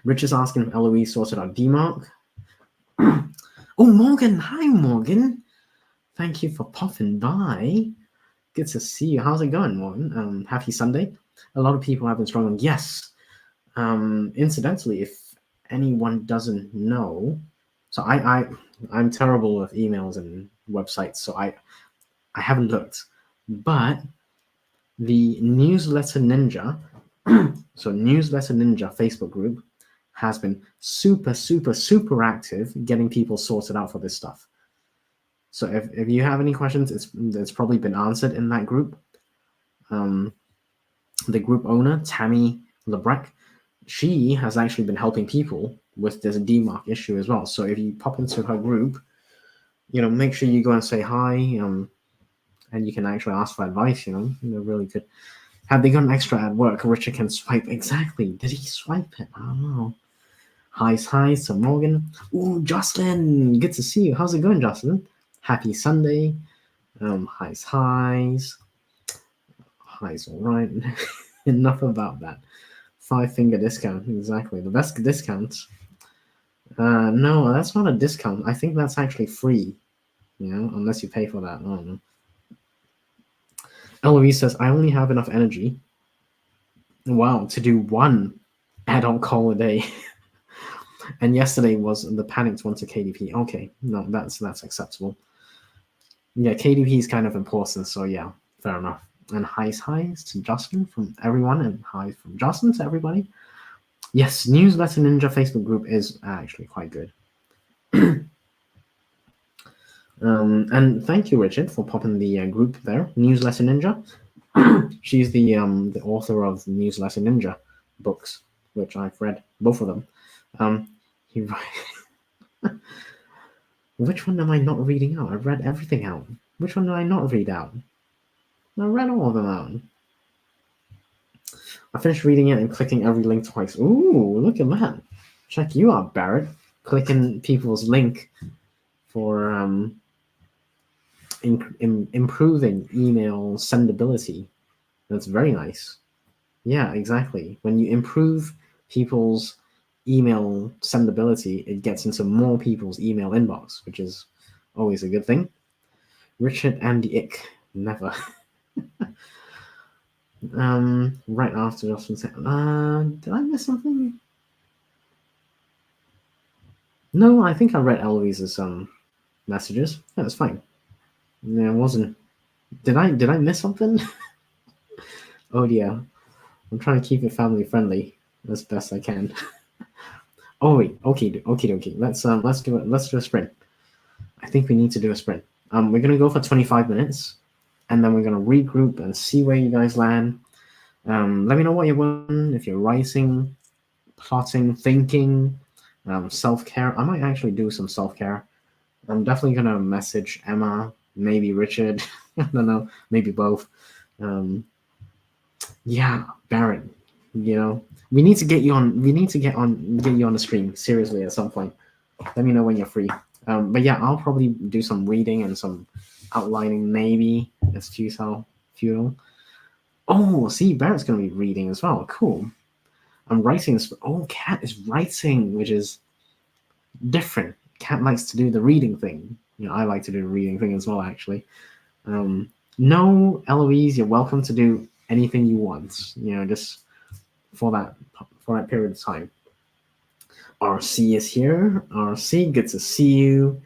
Richard's asking if Eloise sorted out DMARC. Oh, Morgan. Hi, Morgan. Thank you for popping by. Good to see you. How's it going, Morgan? Happy Sunday. A lot of people have been struggling. Yes. Incidentally, if anyone doesn't know, so I'm terrible with emails and websites, so I haven't looked. But the Newsletter Ninja, so Newsletter Ninja Facebook group has been super active getting people sorted out for this stuff. So if you have any questions, it's probably been answered in that group. The group owner, Tammy Lebrec, she has actually been helping people with this DMARC issue as well. So if you pop into her group, make sure you go and say hi, and you can actually ask for advice. They're really good. Have they got an extra at work? Richard can swipe. Exactly. Did he swipe it? I don't know. Hi to Morgan. Ooh, Jocelyn. Good to see you. How's it going, Jocelyn? Happy Sunday. Highs. Highs, all right. Enough about that. 5-finger discount. Exactly. The best discounts. No, that's not a discount. I think that's actually free. Unless you pay for that. I don't know. Eloise says, I only have enough energy. Wow, to do one adult call a day. And yesterday was the panicked one to KDP. Okay, no, that's acceptable. Yeah, KDP is kind of important, so yeah, Fair enough. And highs to Justin from everyone, and highs from Justin to everybody. Yes, Newsletter Ninja Facebook group is actually quite good. And thank you, Richard, for popping the group there. Newsletter Ninja. She's the author of Newsletter Ninja books, which I've read both of them. He Which one am I not reading out? I've read everything out. Which one did I not read out? I read all of them out. I finished reading it and clicking every link twice. Ooh, look at that. Check you out, Barrett. Clicking people's link for improving email sendability. That's very nice. Yeah, exactly. When you improve people's email sendability, it gets into more people's email inbox, which is always a good thing. Richard and the Ick. Never. Right after Justin said, did I miss something? No, I think I read Eloise's messages. Yeah, it's fine. Yeah, it wasn't. Did I miss something? Oh dear. I'm trying to keep it family friendly as best I can. Oh wait, okay. Let's do it. Let's do a sprint. I think we need to do a sprint. We're gonna go for 25 minutes, and then we're gonna regroup and see where you guys land. Let me know what you're doing. If you're writing, plotting, thinking, self-care. I might actually do some self-care. I'm definitely gonna message Emma, maybe Richard. I don't know, maybe both. Yeah, Barrett. You know, we need to get you on. We need to get you on the stream seriously at some point. Let me know when you're free. But yeah, I'll probably do some reading and some outlining. Maybe it's futile. Oh, see, Barrett's gonna be reading as well. Cool. I'm writing. Oh, Cat is writing, which is different. Cat likes to do the reading thing. You know, I like to do the reading thing as well, actually. No, Eloise, you're welcome to do anything you want. You know, just for that period of time. RC is here. RC, good to see you.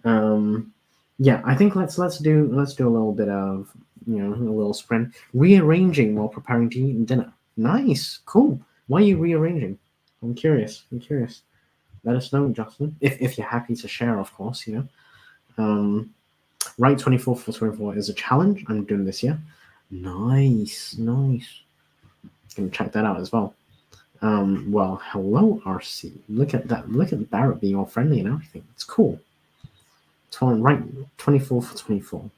Yeah, I think let's do a little bit of a little sprint. Rearranging while preparing to eat dinner. Nice, cool. Why are you rearranging? I'm curious. Let us know, Justin, if you're happy to share, of course. Right, 24 for 24 is a challenge. I'm doing this year. Nice. Can check that out as well. Well, hello, RC. Look at that. Look at Barrett being all friendly and everything. It's cool. Right, 24 for 24.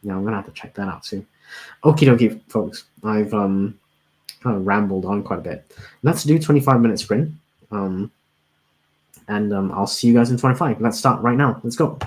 Yeah, I'm gonna have to check that out too. Okie dokie, folks. I've kind of rambled on quite a bit. Let's do 25-minute sprint. And I'll see you guys in 25. Let's start right now. Let's go.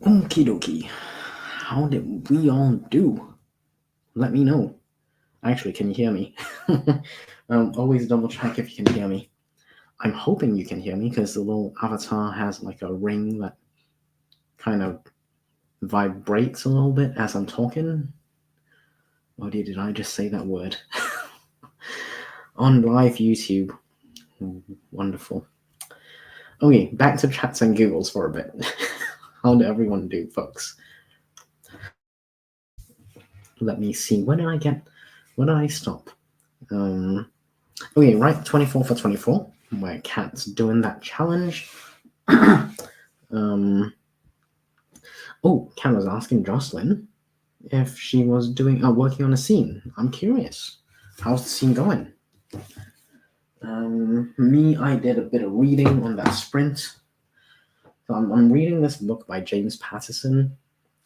Okie dokie. How did we all do? Let me know. Actually, can you hear me? Always double check if you can hear me. I'm hoping you can hear me because the little avatar has like a ring that kind of vibrates a little bit as I'm talking. Oh dear, did I just say that word? On live YouTube. Wonderful. Okay, back to chats and giggles for a bit. How did everyone do, folks? Let me see. When did I stop? Okay, right, 24 for 24, where Kat's doing that challenge. Kat was asking Jocelyn if she was working on a scene. I'm curious. How's the scene going? Me, I did a bit of reading on that sprint. So I'm reading this book by James Patterson,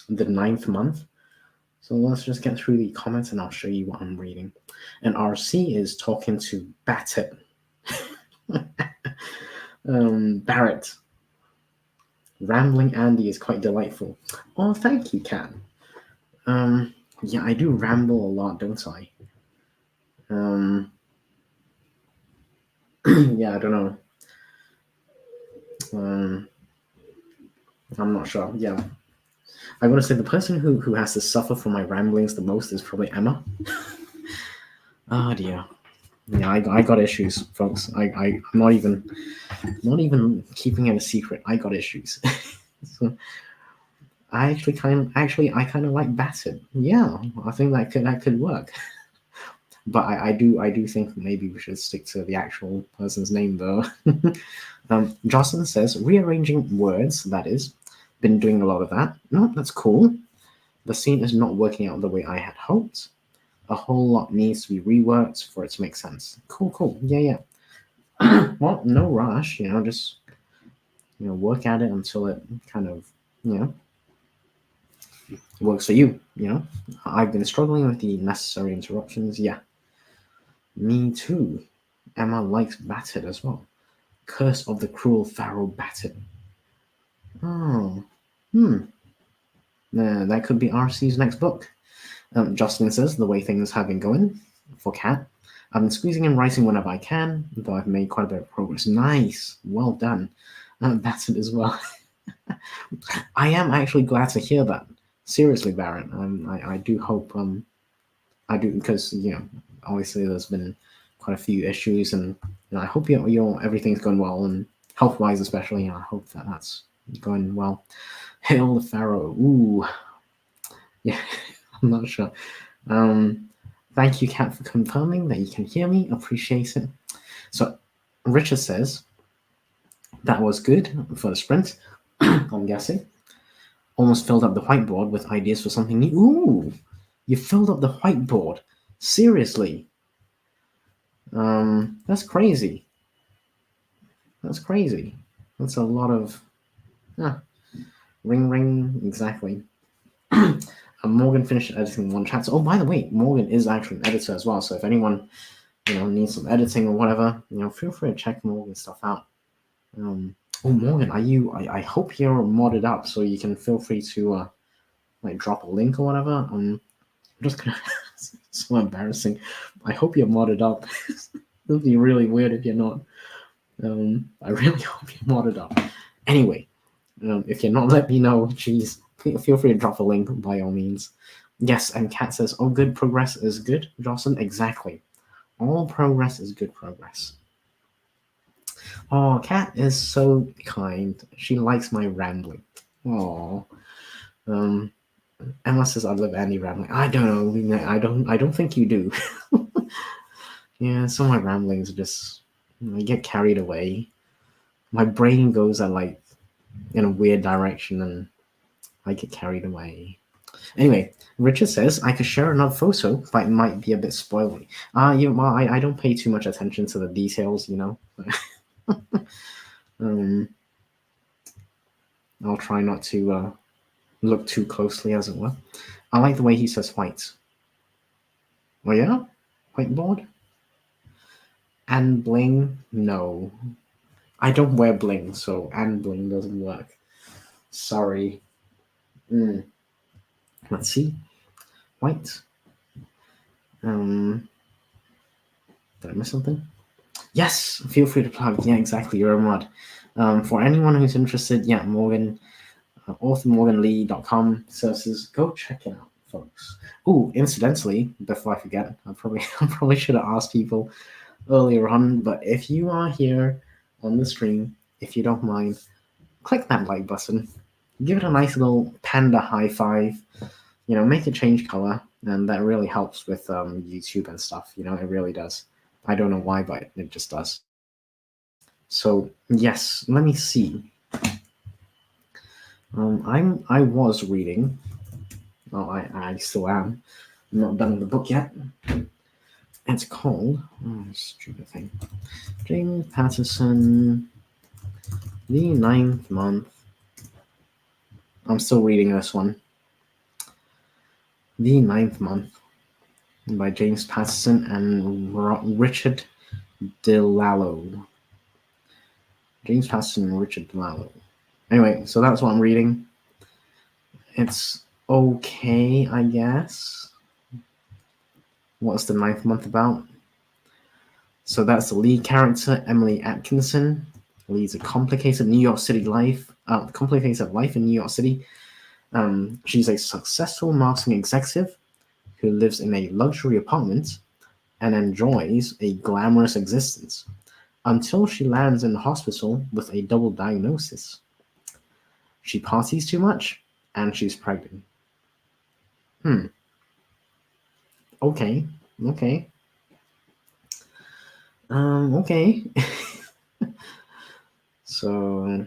The Ninth Month. So let's just get through the comments and I'll show you what I'm reading. And RC is talking to Battet. Barrett. Rambling Andy is quite delightful. Oh, thank you, Kat. Yeah, I do ramble a lot, don't I? Yeah, I don't know. I'm not sure. Yeah. I'm going to say the person who has to suffer from my ramblings the most is probably Emma. Oh, dear. Yeah, I got issues, folks. I'm not even keeping it a secret. I got issues. So I kind of like Bassett. Yeah, I think that could work. But I do think maybe we should stick to the actual person's name though. Jocelyn says rearranging words. That is, been doing a lot of that. No, that's cool. The scene is not working out the way I had hoped. A whole lot needs to be reworked for it to make sense. Cool. Yeah. Well, no rush. Just work at it until it kind of works for you. I've been struggling with the necessary interruptions. Yeah, me too. Emma likes Batted as well. Curse of the Cruel Pharaoh Batted. Oh, that could be RC's next book. Jocelyn says the way things have been going for Kat. I've been squeezing in writing whenever I can, though I've made quite a bit of progress. Nice, well done. Batted as well. I am actually glad to hear that. Seriously, Barrett. I do hope I do because obviously there's been quite a few issues, and I hope everything's going well, and health wise especially. I hope that's going well. Hail the Pharaoh. Ooh, yeah, I'm not sure. Thank you, Kat, for confirming that you can hear me. Appreciate it. So, Richard says that was good for the sprint. I'm guessing. Almost filled up the whiteboard with ideas for something new. Ooh, you filled up the whiteboard. Seriously. That's crazy. That's crazy. That's a lot of ring exactly. Morgan finished editing one chapter. Oh, by the way, Morgan is actually an editor as well. So if anyone needs some editing or whatever, feel free to check Morgan's stuff out. Morgan, are you? I hope you're modded up so you can feel free to drop a link or whatever. I'm just gonna. So embarrassing. I hope you're modded up. It'll be really weird if you're not. I really hope you're modded up. Anyway, if you're not, let me know. Jeez, feel free to drop a link by all means. Yes, and Kat says, "Oh, good progress is good." Jocelyn, exactly. All progress is good progress. Oh, Kat is so kind. She likes my rambling. Oh, Emma says I love Andy rambling. I don't know. I don't think you do. Yeah, some of my ramblings just I get carried away. My brain goes in a weird direction, and I get carried away. Anyway, Richard says I could share another photo, but it might be a bit spoilery. I don't pay too much attention to the details, I'll try not to look too closely, as it were. I like the way he says white. Oh yeah, whiteboard and bling. No, I don't wear bling, so and bling doesn't work. Sorry. Let's see. White. Did I miss something? Yes, feel free to plug. Yeah, exactly. You're a mod. For anyone who's interested, yeah, Morgan, authormorganlee.com services. Go check it out, folks. Oh, incidentally, before I forget, I probably should have asked people earlier on, but if you are here on the stream, if you don't mind, click that like button. Give it a nice little panda high five. Make it change color, and that really helps with YouTube and stuff. It really does. I don't know why, but it just does. So yes, let me see. I was reading. Well, I still am. I'm not done with the book yet. It's called stupid thing. James Patterson, The Ninth Month. I'm still reading this one. The Ninth Month by James Patterson and Richard DeLallo. James Patterson and Richard DeLallo. Anyway, so that's what I'm reading. It's okay, I guess. What's the ninth month about? So that's the lead character, Emily Atkinson, leads a complicated life in New York City. She's a successful marketing executive who lives in a luxury apartment and enjoys a glamorous existence until she lands in the hospital with a double diagnosis. She parties too much and she's pregnant. Okay. Okay. So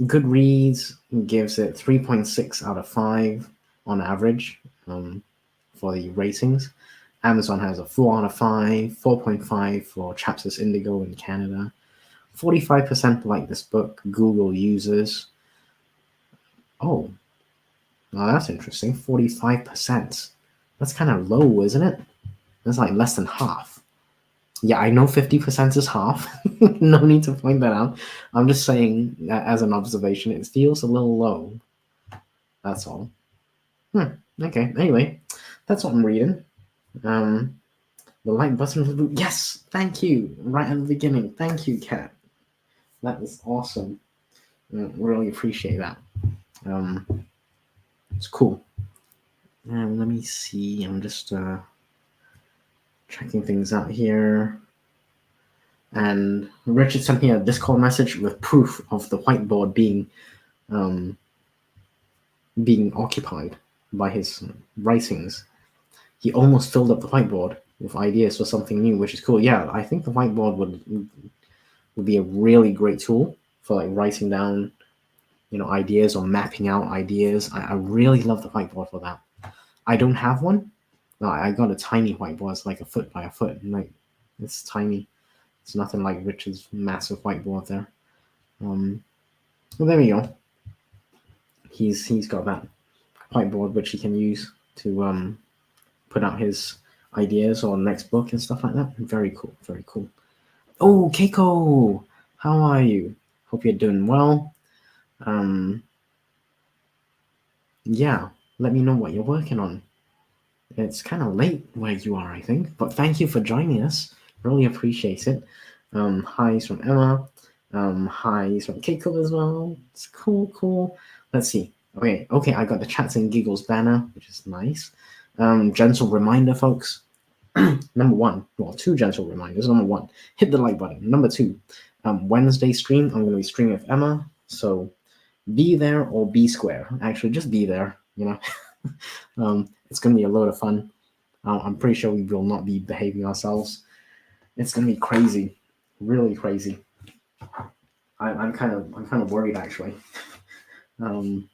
Goodreads gives it 3.6 out of 5 on average for the ratings. Amazon has a 4 out of 5, 4.5 for Chapters Indigo in Canada. 45% like this book. Google users. Oh, well, that's interesting. 45%. That's kind of low, isn't it? That's like less than half. Yeah, I know 50% is half. No need to point that out. I'm just saying, as an observation, it feels a little low. That's all. Okay, anyway, that's what I'm reading. The like button. Yes, thank you. Right at the beginning. Thank you, Kat. That is awesome. Really appreciate that. It's cool. Let me see. I'm just checking things out here. And Richard sent me a Discord message with proof of the whiteboard being occupied by his writings. He almost filled up the whiteboard with ideas for something new, which is cool. Yeah, I think the whiteboard would be a really great tool for like writing down, ideas or mapping out ideas. I really love the whiteboard for that. I don't have one. No, I got a tiny whiteboard. It's like a foot by a foot. Like it's tiny. It's nothing like Richard's massive whiteboard there. Well, there we go. He's got that whiteboard which he can use to put out his ideas or next book and stuff like that. Very cool. Very cool. Oh, Keiko, how are you? Hope you're doing well. Yeah, let me know what you're working on. It's kind of late where you are, I think, but thank you for joining us. Really appreciate it. Hi's from Emma. Hi's from Keiko as well. It's cool. Let's see. Okay, I got the Chats and Giggles banner, which is nice. Gentle reminder, folks. Number one, well, 2 gentle reminders. Number 1, hit the like button. Number 2, Wednesday stream, I'm going to be streaming with Emma, so be there or be square. Actually, just be there, it's going to be a load of fun. I'm pretty sure we will not be behaving ourselves. It's going to be crazy, really crazy. I'm kind of worried, actually. I'm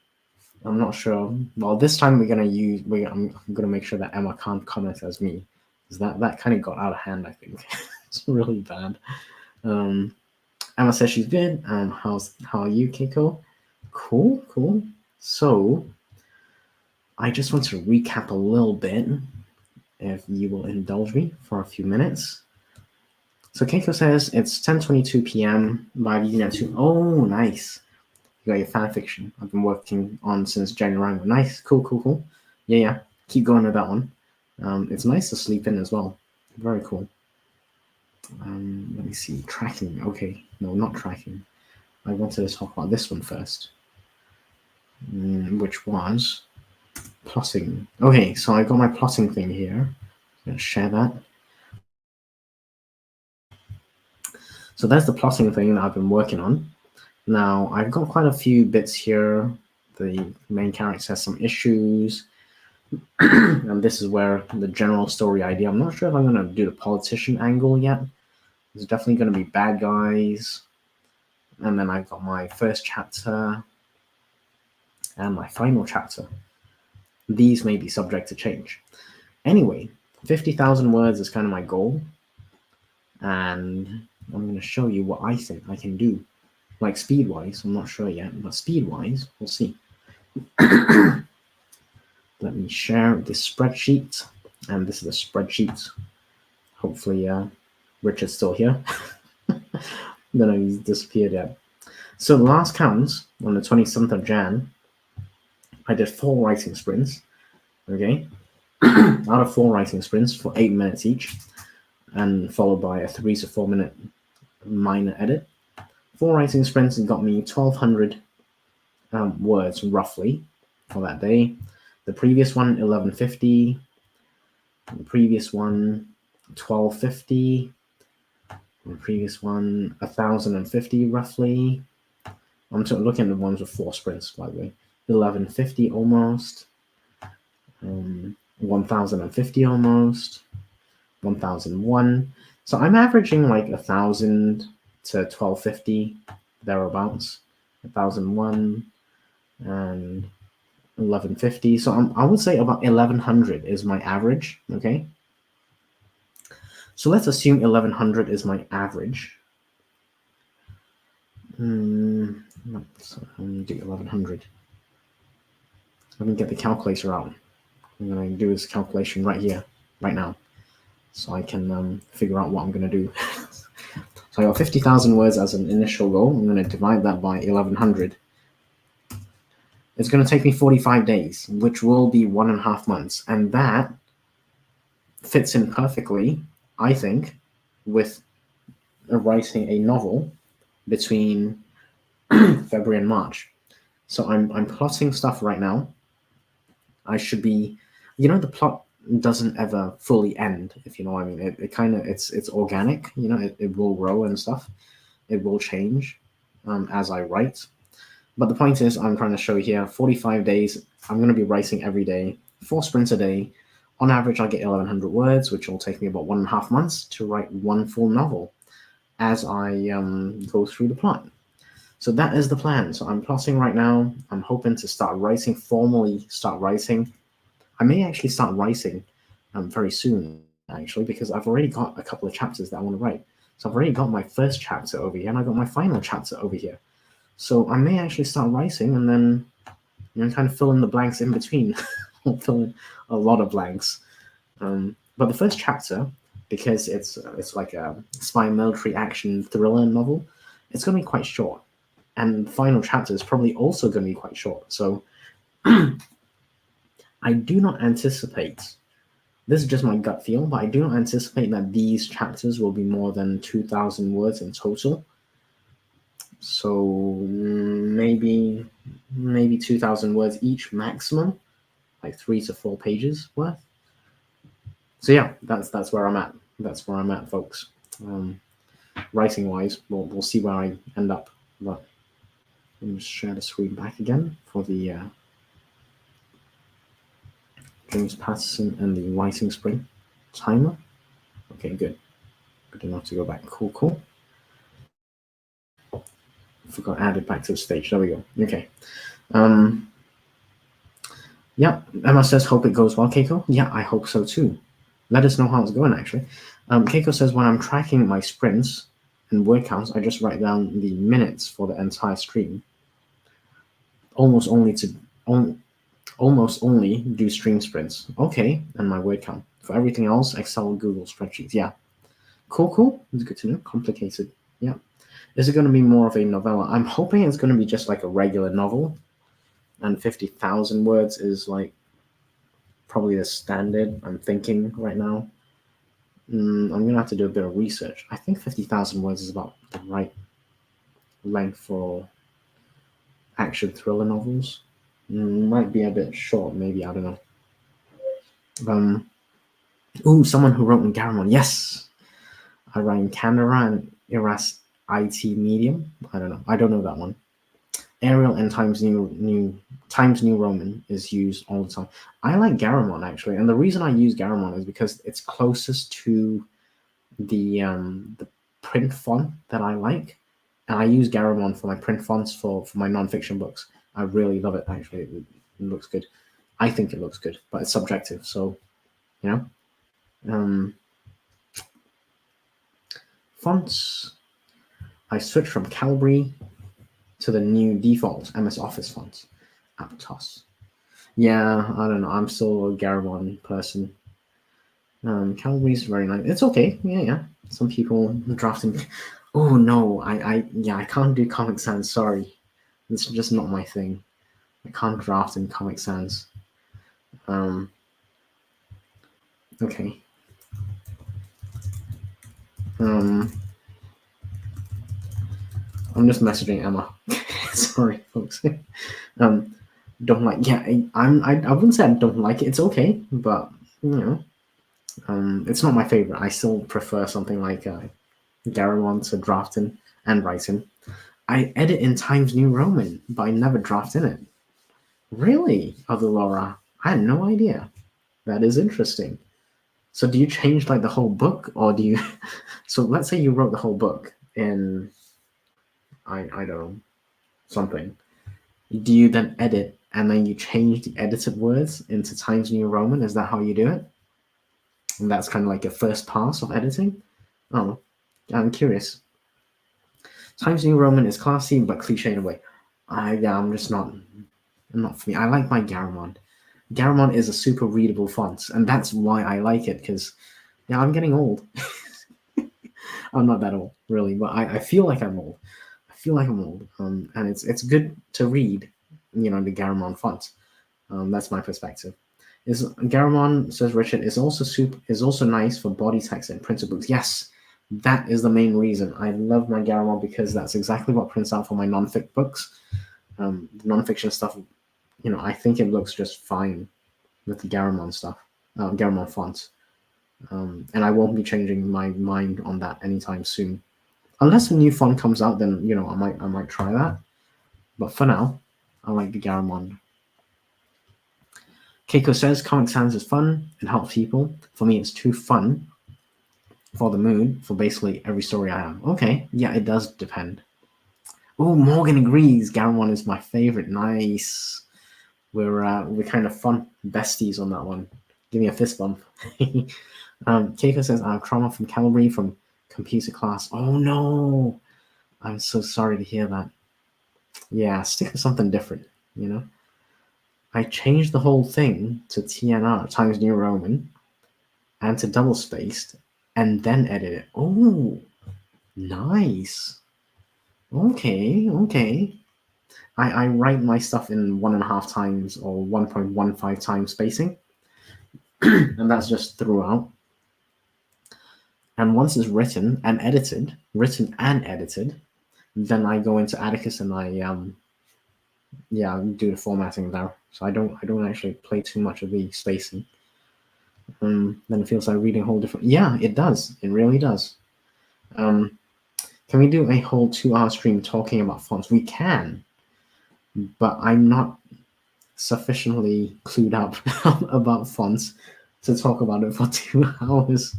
not sure. Well, this time I'm gonna make sure that Emma can't comment as me, because that kind of got out of hand. I think it's really bad. Emma says she's good. How are you, Keiko? Cool. So I just want to recap a little bit, if you will indulge me for a few minutes. So Keiko says it's 10:22 p.m. by the unit 2. Oh, nice. You got your fan fiction I've been working on since January. Nice, cool. Yeah. Keep going with that one. It's nice to sleep in as well. Very cool. Let me see. Tracking. Okay, no, not tracking. I wanted to talk about this one first, which was plotting. Okay, so I got my plotting thing here. I'm gonna share that. So there's the plotting thing that I've been working on. Now I've got quite a few bits here. The main character has some issues. And this is where the general story idea. I'm not sure if I'm going to do the politician angle yet. There's definitely going to be bad guys. And then I've got my first chapter and my final chapter. These may be subject to change. Anyway, 50,000 words is kind of my goal. And I'm going to show you what I think I can do. Like speed-wise, I'm not sure yet, but speed-wise, we'll see. Let me share this spreadsheet. And this is a spreadsheet. Hopefully, Richard's still here. No, he's disappeared yet. So the last counts on the 27th of Jan, I did 4 writing sprints. Okay, out of 4 writing sprints for 8 minutes each, and followed by a 3 to 4 minute minor edit. 4 writing sprints got me 1,200 words roughly for that day. The previous one 1,150. The previous one 1,250. The previous one 1,050 roughly. I'm looking at the ones with 4 sprints, by the way. 1,150 almost. 1,050 almost. 1,001. So I'm averaging like 1,000 to 1,250 thereabouts. 1,001 and 1,150. So I would say about 1,100 is my average. Okay. So let's assume 1,100 is my average. So I'm going to do 1,100. Let me get the calculator out. I'm going to do this calculation right here, right now, so I can figure out what I'm going to do. So I got 50,000 words as an initial goal. I'm going to divide that by 1,100. It's going to take me 45 days, which will be 1.5 months. And that fits in perfectly, I think, with writing a novel between February and March. So I'm plotting stuff right now. I should be, the plot doesn't ever fully end, if you know what I mean. It kind of, it's organic, it will grow and stuff. It will change as I write. But the point is, I'm trying to show here, 45 days, I'm going to be writing every day, 4 sprints a day. On average, I get 1,100 words, which will take me about 1.5 months to write one full novel as I go through the plot. So that is the plan. So I'm plotting right now. I'm hoping to formally start writing. I may actually start writing very soon, actually, because I've already got a couple of chapters that I want to write. So I've already got my first chapter over here, and I got my final chapter over here. So I may actually start writing and then kind of fill in the blanks in between. I'll fill in a lot of blanks. But the first chapter, because it's like a spy military action thriller novel, it's going to be quite short. And the final chapter is probably also going to be quite short. So I do not anticipate, this is just my gut feel, but I do not anticipate that these chapters will be more than 2,000 words in total. So maybe 2,000 words each maximum, like 3 to 4 pages worth. So yeah, that's where I'm at. That's where I'm at, folks. Writing wise, we'll see where I end up. But let me just share the screen back again for the James Patterson and the writing sprint timer. Okay, good. Good enough to go back. Cool. Forgot to add it back to the stage. There we go. Okay. Yeah, Emma says, hope it goes well, Keiko. Yeah, I hope so too. Let us know how it's going, actually. Keiko says, when I'm tracking my sprints and word counts, I just write down the minutes for the entire stream. Almost only do stream sprints. Okay, and my word count. For everything else, Excel, Google spreadsheets. Yeah. Cool. It's good to know. Complicated. Yeah. Is it going to be more of a novella? I'm hoping it's going to be just like a regular novel, and 50,000 words is like probably the standard. I'm thinking right now. I'm going to have to do a bit of research. I think 50,000 words is about the right length for action thriller novels. Might be a bit short, maybe. I don't know. Someone who wrote in Garamond. Yes, I write in Canberra and Iras IT Medium. I don't know. I don't know that one. Arial and Times New Roman is used all the time. I like Garamond actually, and the reason I use Garamond is because it's closest to the print font that I like, and I use Garamond for my print fonts for my nonfiction books. I really love it. Actually, it looks good. I think it looks good, but it's subjective. So you know, um, fonts. I switched from Calibri to the new default MS Office fonts, Aptos. Yeah, I don't know. I'm still a Garamond person. Calibri's very nice. It's okay. Yeah. Some people drafting. Oh no, I can't do Comic Sans. Sorry, it's just not my thing. I can't draft in Comic Sans. Okay. I'm just messaging Emma. Sorry, folks. Don't like. Yeah, I wouldn't say I don't like it. It's okay, but it's not my favorite. I still prefer something like Garamond to drafting and writing. I edit in Times New Roman, but I never draft in it. Really, Other Laura? I had no idea. That is interesting. So do you change like the whole book, or do you? So let's say you wrote the whole book in, I don't know, something. Do you then edit and then you change the edited words into Times New Roman? Is that how you do it? And that's kind of like a first pass of editing. Oh, I'm curious. Times New Roman is classy but cliche in a way. I'm just not for me. I like my Garamond. Garamond is a super readable font, and that's why I like it. Because I'm getting old. I'm not that old, really, but I feel like I'm old. I feel like I'm old, and it's good to read, the Garamond font. That's my perspective. Is Garamond, says Richard, is also nice for body text and printed books. Yes, that is the main reason. I love my Garamond because that's exactly what prints out for my non-fic books. The non-fiction stuff, I think it looks just fine with the Garamond stuff, Garamond fonts. And I won't be changing my mind on that anytime soon. Unless a new font comes out, then I might try that. But for now, I like the Garamond. Keiko says Comic Sans is fun and helps people. For me, it's too fun for the mood for basically every story I have. Okay, yeah, it does depend. Oh, Morgan agrees. Garamond is my favorite. Nice. We're kind of fun besties on that one. Give me a fist bump. Keiko says I have trauma from Calibri from computer class. Oh no, I'm so sorry to hear that. Yeah, stick with something different. I changed the whole thing to TNR, Times New Roman, and to double spaced, and then edit it. Oh, nice. Okay. I write my stuff in 1.5 times or 1.15 times spacing, and that's just throughout. And once it's written and edited, then I go into Atticus and I do the formatting there. So I don't actually play too much of the spacing. Then it feels like reading a whole different. Yeah, it does. It really does. Can we do a whole 2-hour stream talking about fonts? We can, but I'm not sufficiently clued up about fonts to talk about it for 2 hours.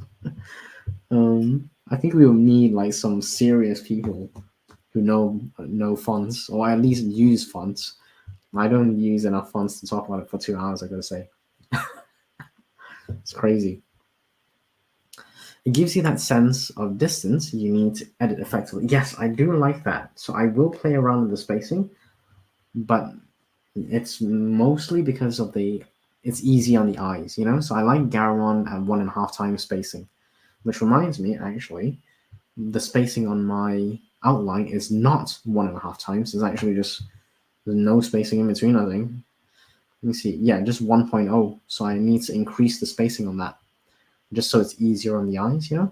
I think we will need like some serious people who know fonts, or at least use fonts. I don't use enough fonts to talk about it for 2 hours, I gotta say. It's crazy. It gives you that sense of distance you need to edit effectively. Yes, I do like that. So I will play around with the spacing, but it's mostly because of it's easy on the eyes, So I like Garamond at 1.5 times spacing, which reminds me, actually, the spacing on my outline is not 1.5 times. It's actually just, there's no spacing in between, I think. Let me see. Yeah, just 1.0. So I need to increase the spacing on that, just so it's easier on the eyes, you know?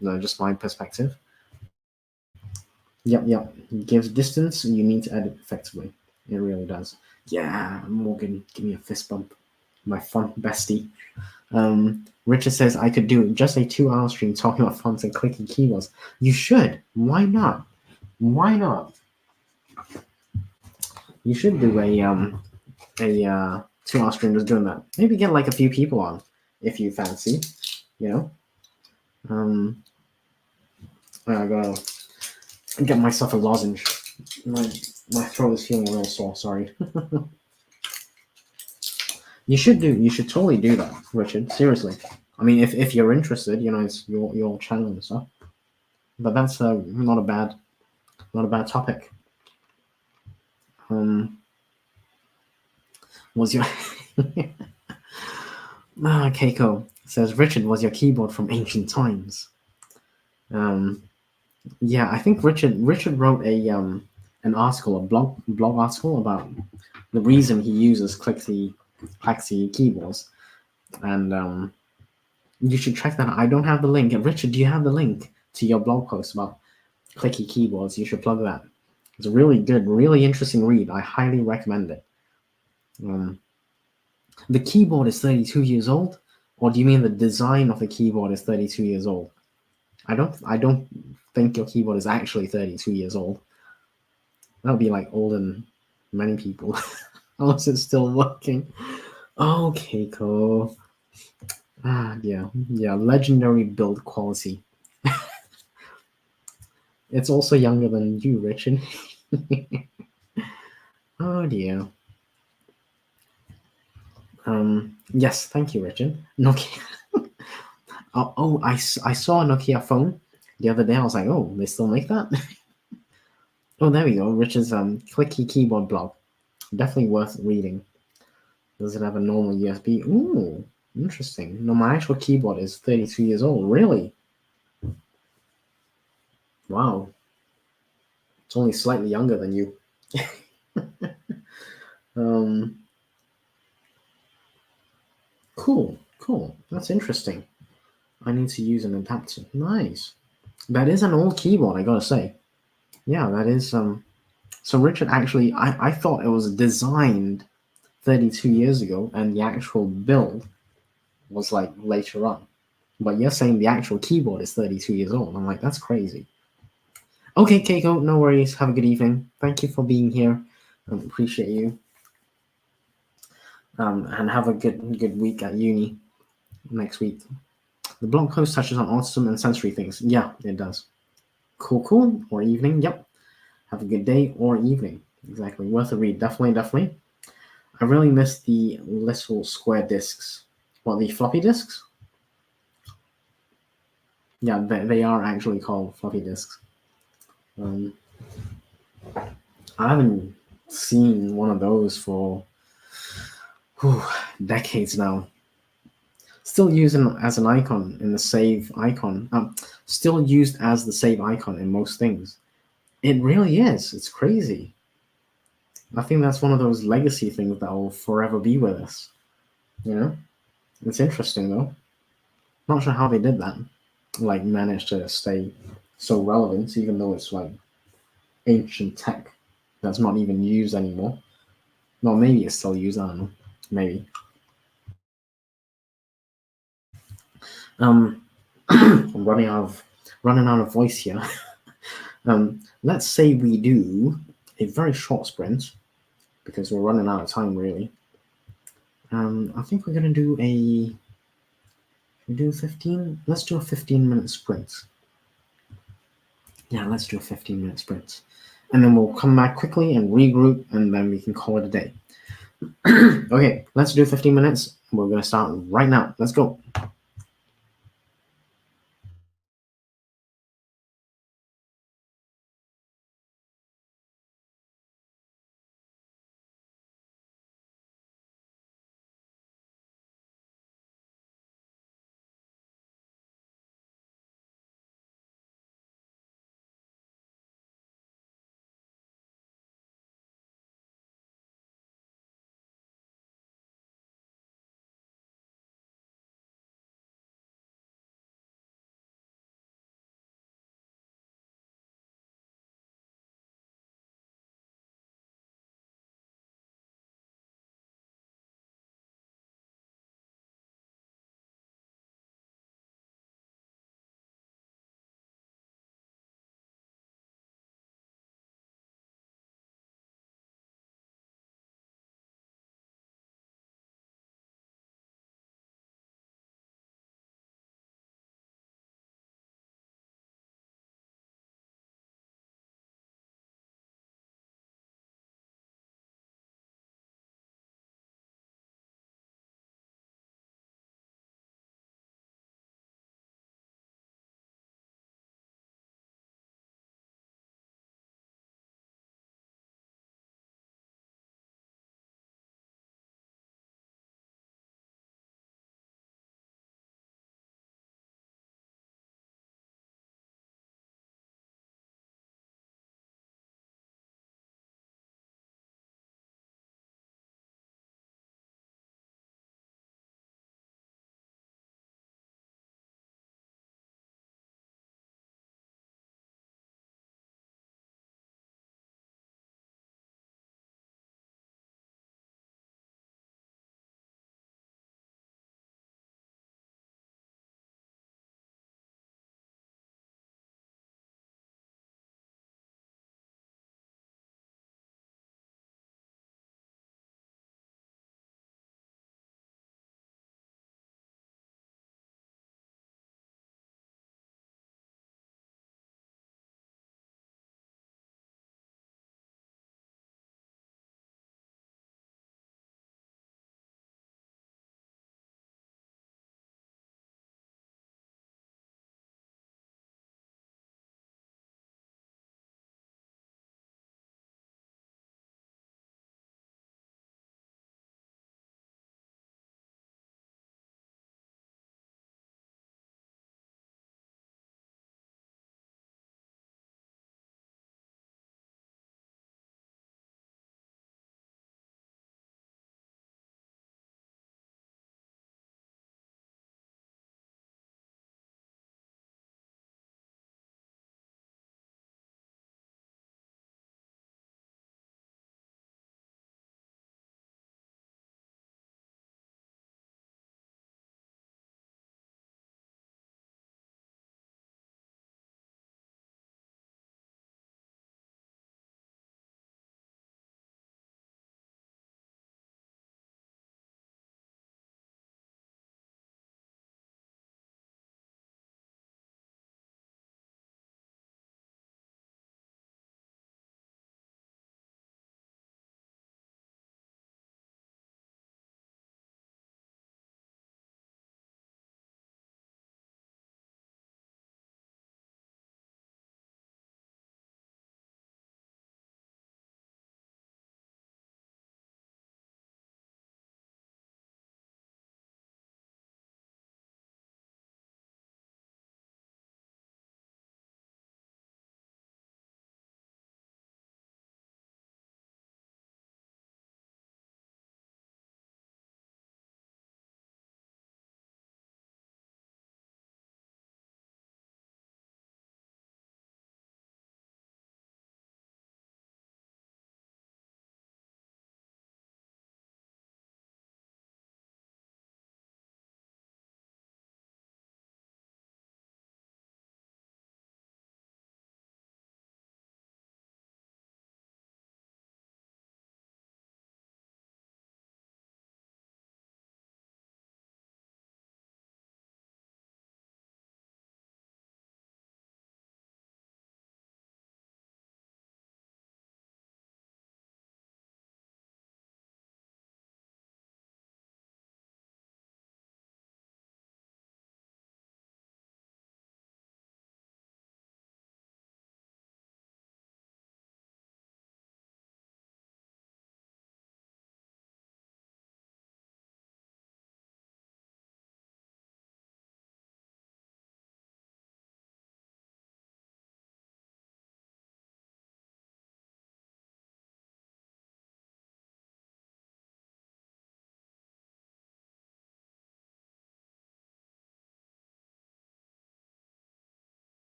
No, just my perspective. Yep. It gives distance, and you need to edit effectively. It really does. Yeah, Morgan, give me a fist bump. My fun bestie. Richard says I could do just a 2-hour stream talking about fonts and clicky keywords. You should. Why not? Why not? You should do a 2-hour stream just doing that. Maybe get like a few people on if you fancy. You know. I gotta get myself a lozenge. My throat is feeling a little sore. Sorry. You should totally do that, Richard. Seriously. I mean, if you're interested, you know, it's your channel and stuff. But that's not a bad topic. Was your Keiko says Richard, was your keyboard from ancient times? Yeah, I think Richard wrote an article, a blog article about the reason he uses claxy keyboards, and you should check that out. I don't have the link. Richard, do you have the link to your blog post about clicky keyboards? You should plug that. It's a really good, really interesting read. I highly recommend it. The keyboard is 32 years old, or do you mean the design of the keyboard is 32 years old? I don't think your keyboard is actually 32 years old. That would be like older than many people. Unless it's still working. Okay, cool. Yeah, legendary build quality. It's also younger than you, Richard. Oh dear. Yes, thank you, Richard. Nokia. I saw a Nokia phone the other day. I was like, oh, they still make that? Oh, there we go. Richard's clicky keyboard blog. Definitely worth reading. Does it have a normal USB? Ooh, interesting. No, my actual keyboard is 32 years old. Really? Wow. It's only slightly younger than you. Cool. That's interesting. I need to use an adapter. Nice. That is an old keyboard, I gotta say. Yeah, that is so Richard actually I thought it was designed 32 years ago and the actual build was like later on. But you're saying the actual keyboard is 32 years old. I'm like, that's crazy. Okay, Keiko, no worries. Have a good evening. Thank you for being here. Appreciate you. And have a good week at uni next week. The blog post touches on autism and sensory things. Yeah, it does. Cool. Or evening. Yep. Have a good day or evening. Exactly. Worth a read. Definitely. I really miss the little square discs. What, the floppy disks? Yeah, they are actually called floppy disks. I haven't seen one of those for decades now. Still using as an icon in the save icon. Still used as the save icon in most things. It really is. It's crazy. I think that's one of those legacy things that will forever be with us. You know? It's interesting though. Not sure how they did that. Like managed to stay so relevant, even though it's like ancient tech that's not even used anymore. No, maybe it's still used. I don't know. Maybe. I'm running out of voice here. Let's say we do a very short sprint because we're running out of time, really. I think we're gonna do a. We do 15. Let's do a 15-minute sprint. Yeah, let's do a 15-minute sprint, and then we'll come back quickly and regroup, and then we can call it a day. Okay, let's do 15 minutes. We're gonna start right now. Let's go.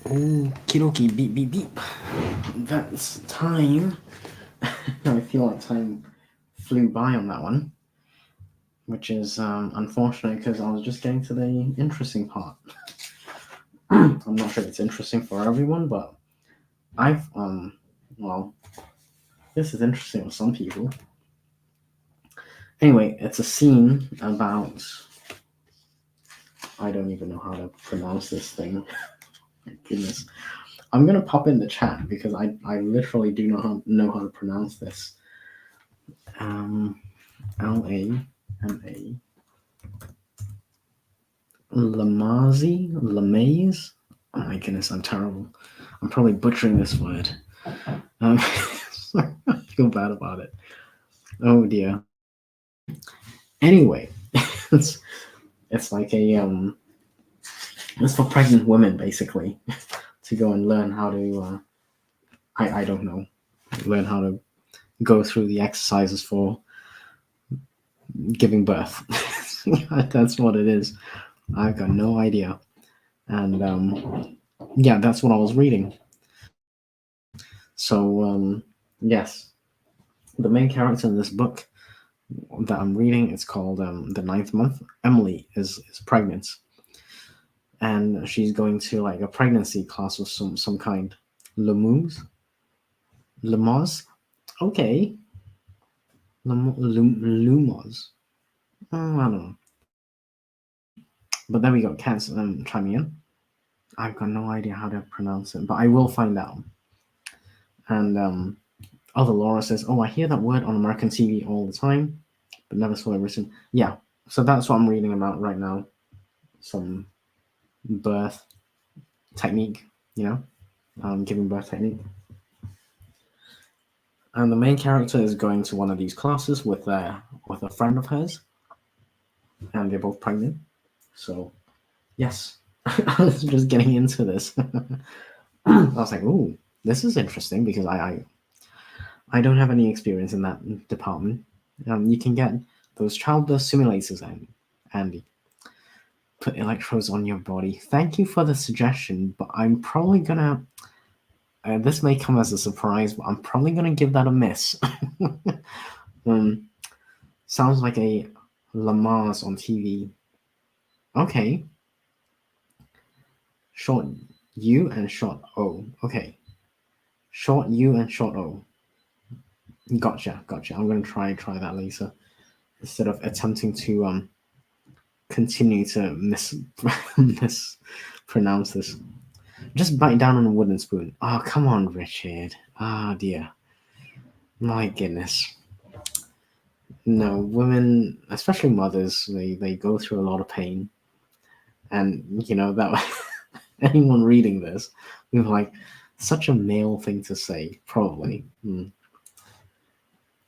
Okie dokie, beep, beep, beep. That's time. I feel like time flew by on that one, which is unfortunate because I was just getting to the interesting part. I'm not sure if it's interesting for everyone, but I've, well, this is interesting for some people. Anyway, it's a scene about, I don't even know how to pronounce this thing. My goodness. I'm going to pop in the chat because I literally do not know how to pronounce this. Lama. Lamaze? Oh my goodness, I'm terrible. I'm probably butchering this word. I feel bad about it. Oh dear. Anyway, it's like it's for pregnant women basically to go and learn how to I don't know, learn how to go through the exercises for giving birth. That's what it is. I've got no idea. And yeah, that's what I was reading. So yes, the main character in this book that I'm reading, it's called The Ninth Month. Emily is pregnant, and she's going to like a pregnancy class of some kind. Lemos? Okay. Lumos. I don't know. But there we go. Cats chiming in. I've got no idea how to pronounce it, but I will find out. And other Laura says, "Oh, I hear that word on American TV all the time, but never saw it written." Yeah, so that's what I'm reading about right now. Some birth technique, giving birth technique. And the main character is going to one of these classes with a friend of hers, and they're both pregnant. So, yes, I was just getting into this. I was like, "Ooh, this is interesting," because I don't have any experience in that department. You can get those childbirth simulators, Andy. Put electrodes on your body. Thank you for the suggestion, but I'm probably gonna. This may come as a surprise, but I'm probably gonna give that a miss. Sounds like a Lamar's on TV. Okay. Short U and short O. Okay. Short U and short O. Gotcha. I'm gonna try that, Lisa, instead of attempting to continue to mispronounce this. Just bite down on a wooden spoon. Oh, come on, Richard. Ah, dear. My goodness. No, women, especially mothers, they go through a lot of pain. And, that anyone reading this, we're like, such a male thing to say, probably.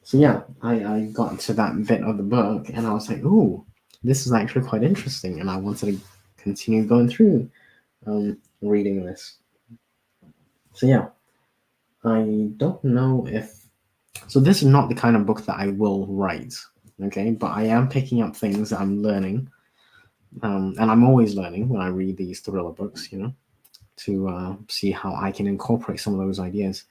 So yeah, I got to that bit of the book and I was like, ooh, this is actually quite interesting. And I wanted to continue going through reading this. So yeah, I don't know if... So this is not the kind of book that I will write, okay? But I am picking up things that I'm learning. And I'm always learning when I read these thriller books, to see how I can incorporate some of those ideas.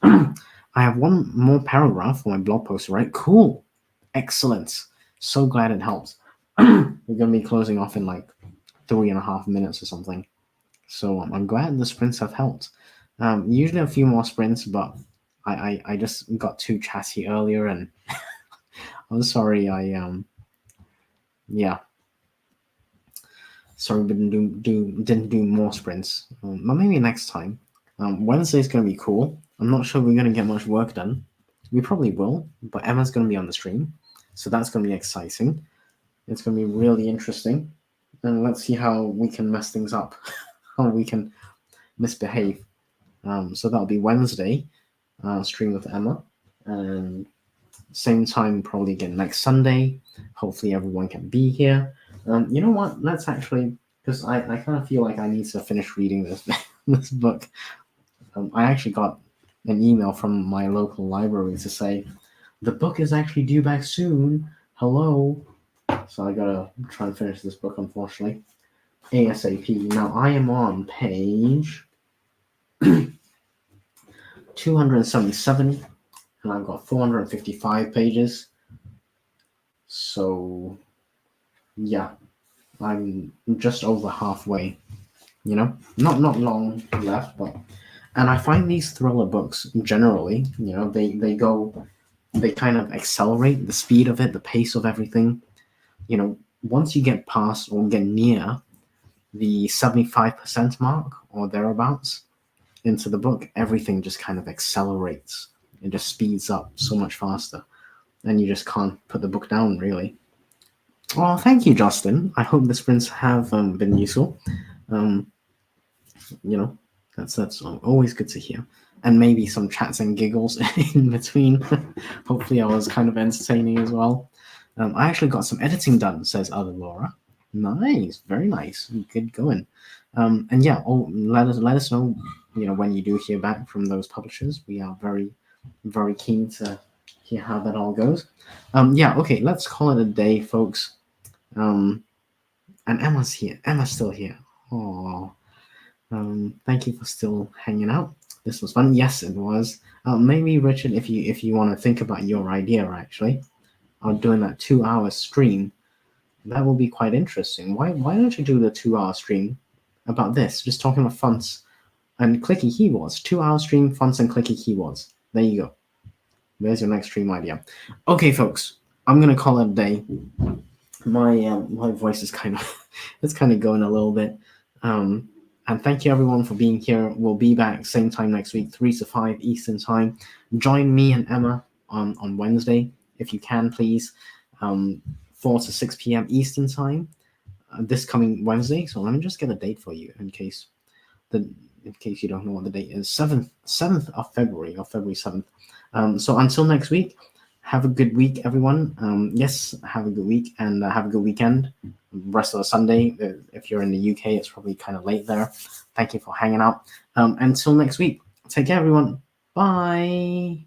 I have one more paragraph for my blog post, right? Cool. Excellent. So glad it helped. We're going to be closing off in like 3.5 minutes or something. So I'm glad the sprints have helped. Usually a few more sprints, but I just got too chatty earlier and I'm sorry. Yeah. Sorry, we didn't do more sprints. But maybe next time. Wednesday's going to be cool. I'm not sure we're going to get much work done. We probably will, but Emma's going to be on the stream, so that's going to be exciting. It's going to be really interesting, and let's see how we can mess things up, how we can misbehave. So that'll be Wednesday, stream with Emma, and same time probably again next Sunday. Hopefully everyone can be here. You know what? Let's actually, because I kind of feel like I need to finish reading this book. I actually got an email from my local library to say the book is actually due back soon. Hello. So I gotta try and finish this book, unfortunately. ASAP. Now I am on page 277, and I've got 455 pages. So yeah, I'm just over halfway. Not long left, but and I find these thriller books generally, they kind of accelerate the speed of it, the pace of everything. Once you get past or get near the 75% mark or thereabouts into the book, everything just kind of accelerates. It just speeds up so much faster, and you just can't put the book down, really. Well, thank you, Justin. I hope the sprints have been useful. That's always good to hear. And maybe some chats and giggles in between. Hopefully I was kind of entertaining as well. I actually got some editing done, says other Laura. Nice, very nice. Good going. And yeah, let us know, when you do hear back from those publishers. We are very, very keen to hear how that all goes. Yeah, okay, let's call it a day, folks. And Emma's here. Emma's still here. Oh, thank you for still hanging out. This was fun. Yes, it was. Maybe Richard, if you want to think about your idea, actually, of doing that 2-hour stream, that will be quite interesting. Why don't you do the 2-hour stream about this? Just talking about fonts and clicky keywords. 2-hour stream, fonts and clicky keywords. There you go. There's your next stream idea. Okay, folks, I'm gonna call it a day. My voice is kind of going a little bit. And thank you everyone for being here. We'll be back same time next week, 3 to 5 Eastern time. Join me and Emma on Wednesday, if you can, please. 4 to 6 p.m. Eastern time this coming Wednesday. So let me just get a date for you in case you don't know what the date is. 7th of February, or February 7th. So until next week, have a good week, everyone. Yes, have a good week, and have a good weekend. Rest of the Sunday. If you're in the UK, it's probably kind of late there. Thank you for hanging out. Until next week, take care, everyone. Bye.